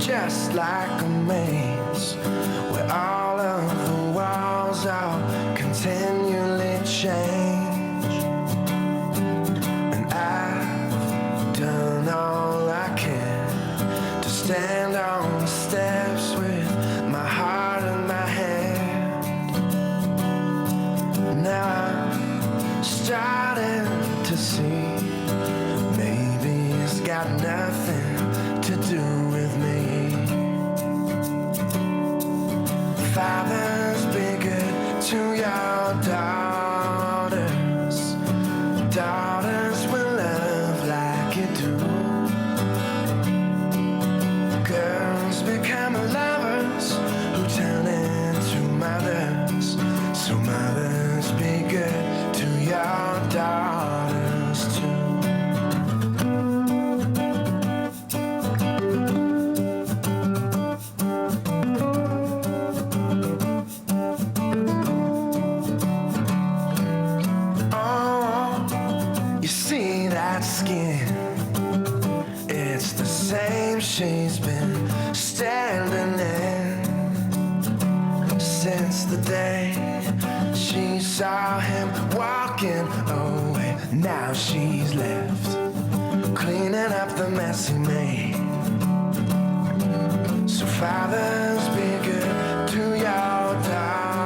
Just like a maze where all of the walls are continually change, and I've done all I can to stand on the steps with my heart in my hand. Now I'm starting to see maybe it's got nothing to do with me. Fathers, be good to your daughters. Daughters will love like you do. Girls become lovers who turn into mothers. So mothers, be good to your daughters too. She's been standing in since the day she saw him walking away. Now she's left cleaning up the mess he made. So fathers, be good to your daughters.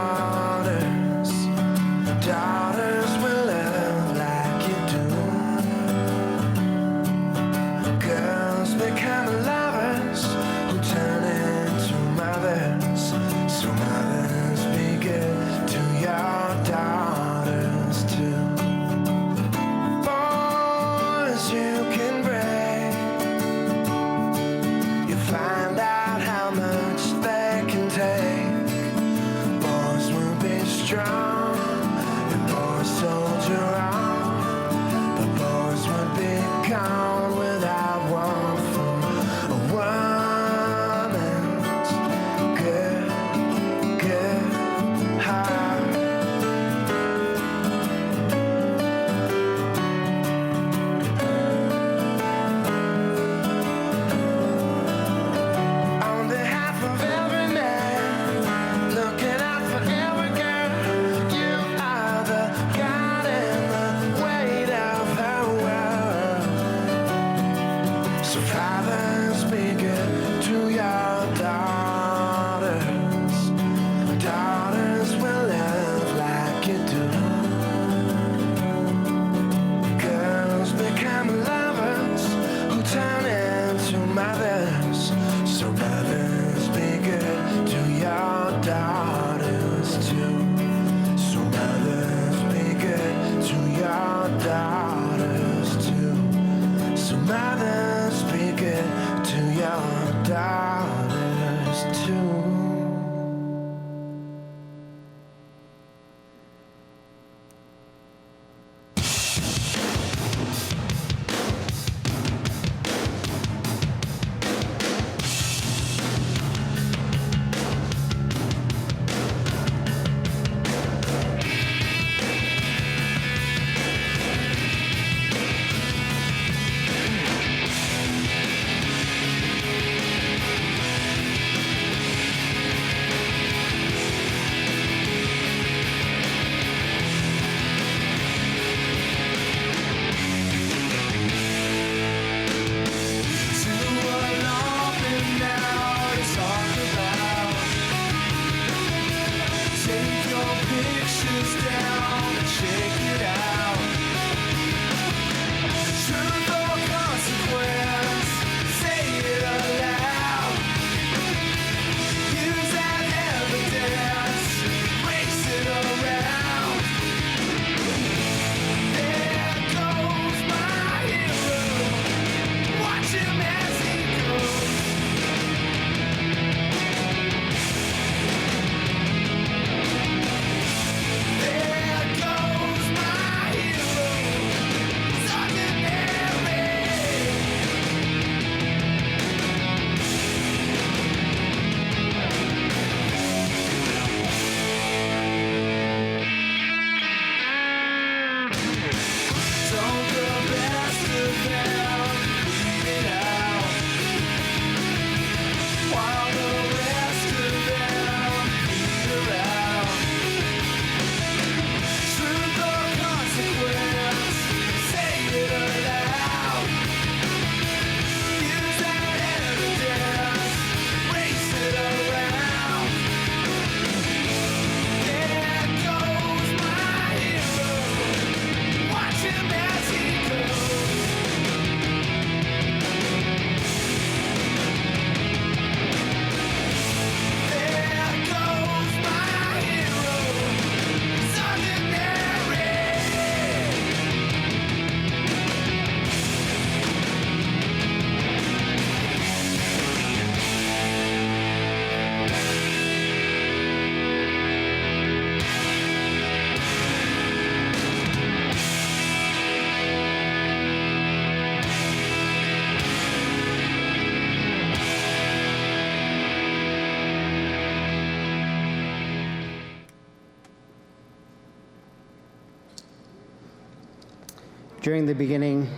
During the beginning,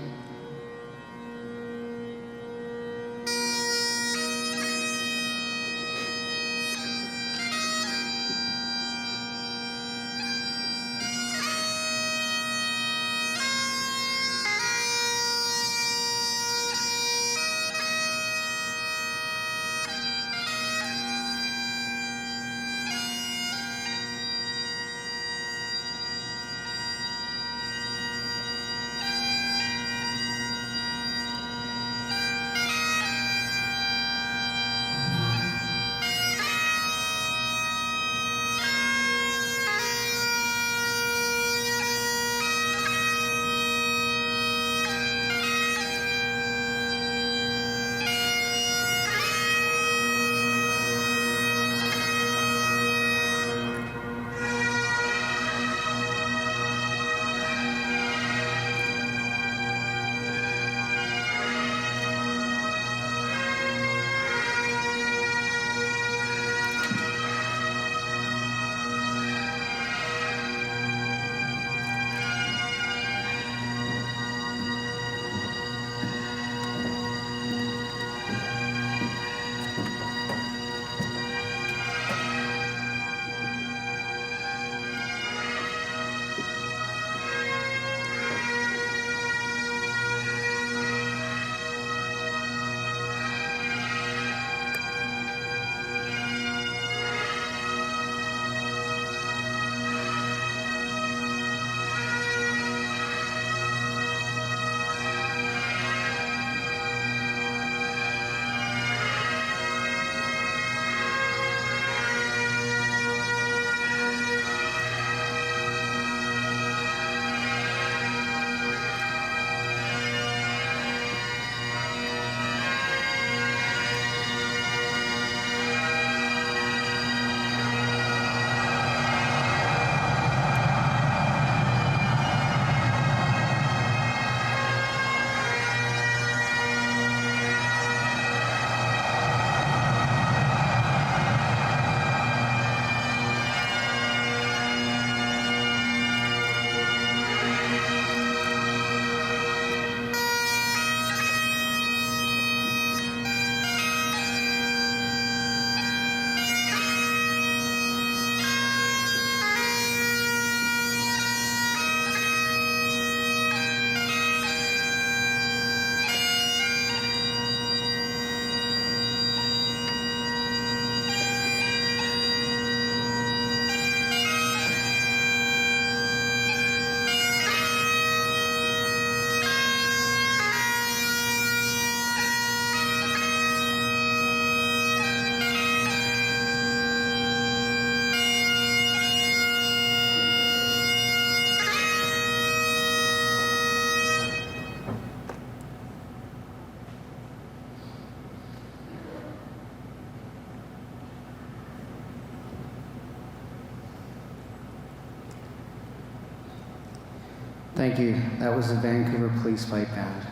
Thank you. That was the Vancouver Police Pipe Band.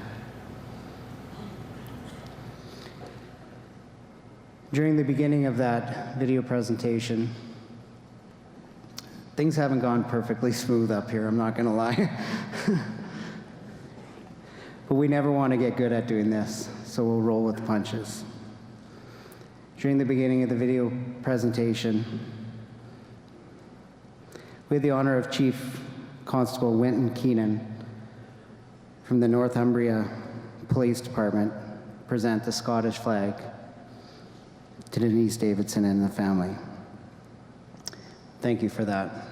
During the beginning of that video presentation, things haven't gone perfectly smooth up here, I'm not gonna lie. But we never want to get good at doing this, so we'll roll with the punches. During the beginning of the video presentation, we had the honor of Chief Constable Winton Keenan from the Northumbria Police Department present the Scottish flag to Denise Davidson and the family. Thank you for that.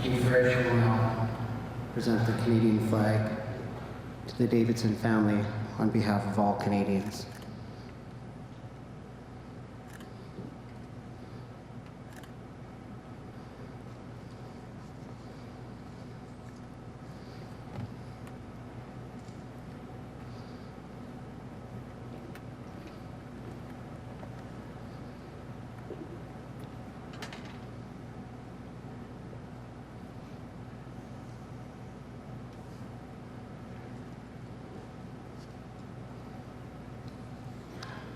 Chief Rich will now present the Canadian flag to the Davidson family on behalf of all Canadians.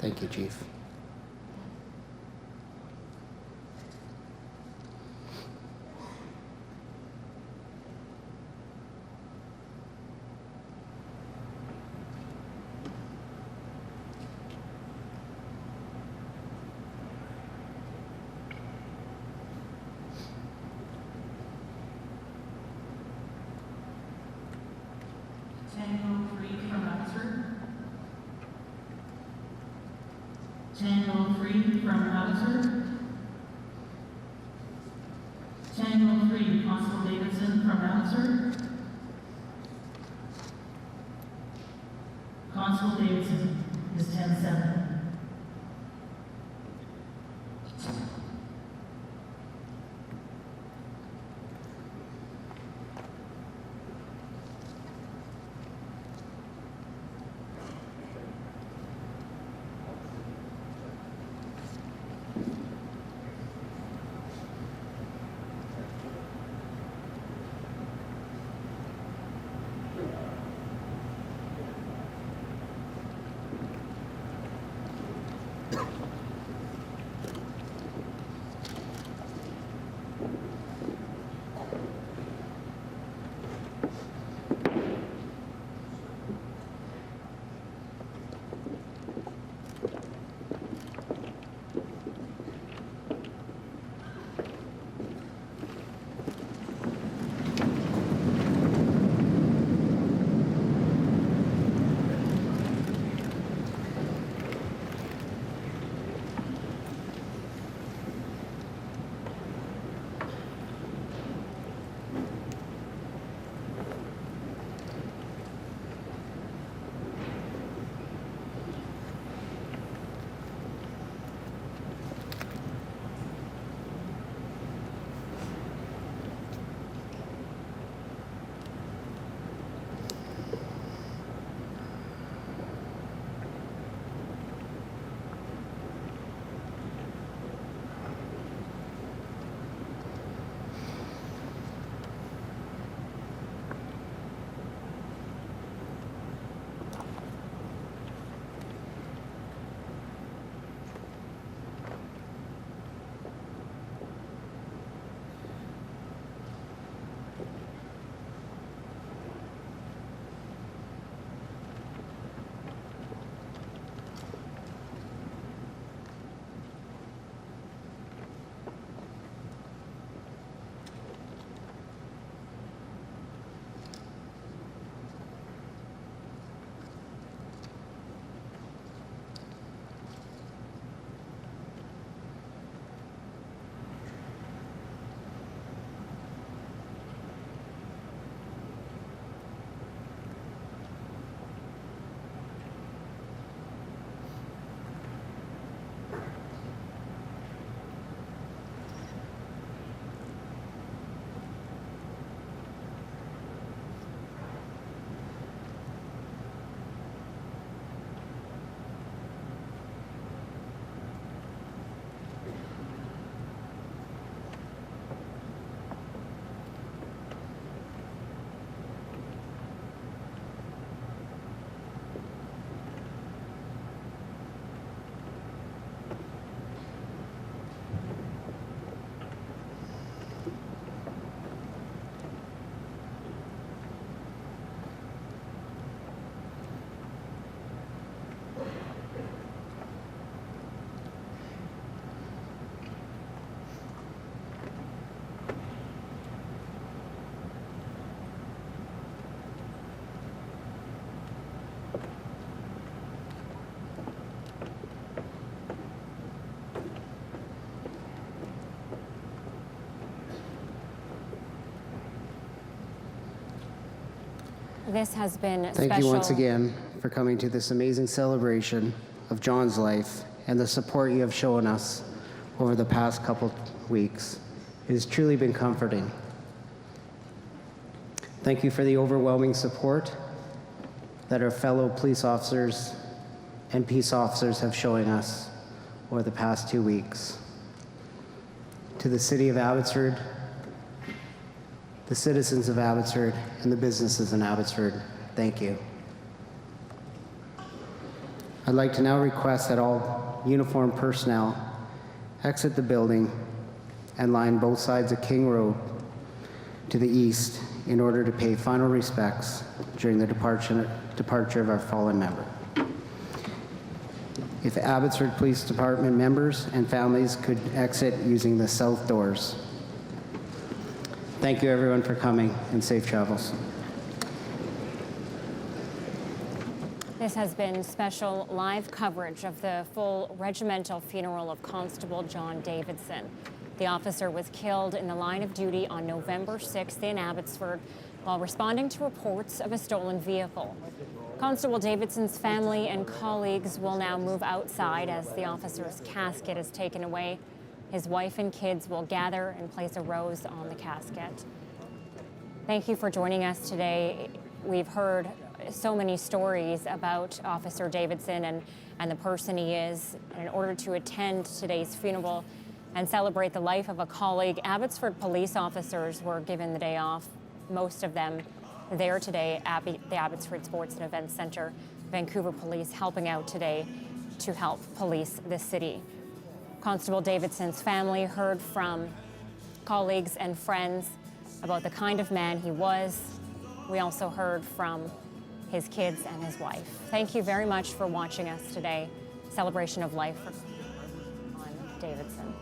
Thank you, Chief. Tango 3 from Abbotsford. Tango 3 from Abbotsford. Tango 3, Constable Davidson from Abbotsford. Constable Davidson is 10-7. This has been Thank you once again for coming to this amazing celebration of John's life and the support you have shown us over the past couple weeks. It has truly been comforting. Thank you for the overwhelming support that our fellow police officers and peace officers have shown us over the past 2 weeks. To the City of Abbotsford, the citizens of Abbotsford, and the businesses in Abbotsford, thank you. I'd like to now request that all uniformed personnel exit the building and line both sides of King Road to the east in order to pay final respects during the departure of our fallen member. If Abbotsford Police Department members and families could exit using the south doors. Thank you everyone for coming, and safe travels. This has been special live coverage of the full regimental funeral of Constable John Davidson. The officer was killed in the line of duty on November 6th in Abbotsford while responding to reports of a stolen vehicle. Constable Davidson's family and colleagues will now move outside as the officer's casket is taken away. His wife and kids will gather and place a rose on the casket. Thank you for joining us today. We've heard so many stories about Officer Davidson and the person he is. And in order to attend today's funeral and celebrate the life of a colleague, Abbotsford police officers were given the day off. Most of them there today at the Abbotsford Sports and Events Centre. Vancouver Police helping out today to help police the city. Constable Davidson's family heard from colleagues and friends about the kind of man he was. We also heard from his kids and his wife. Thank you very much for watching us today. Celebration of life for Davidson.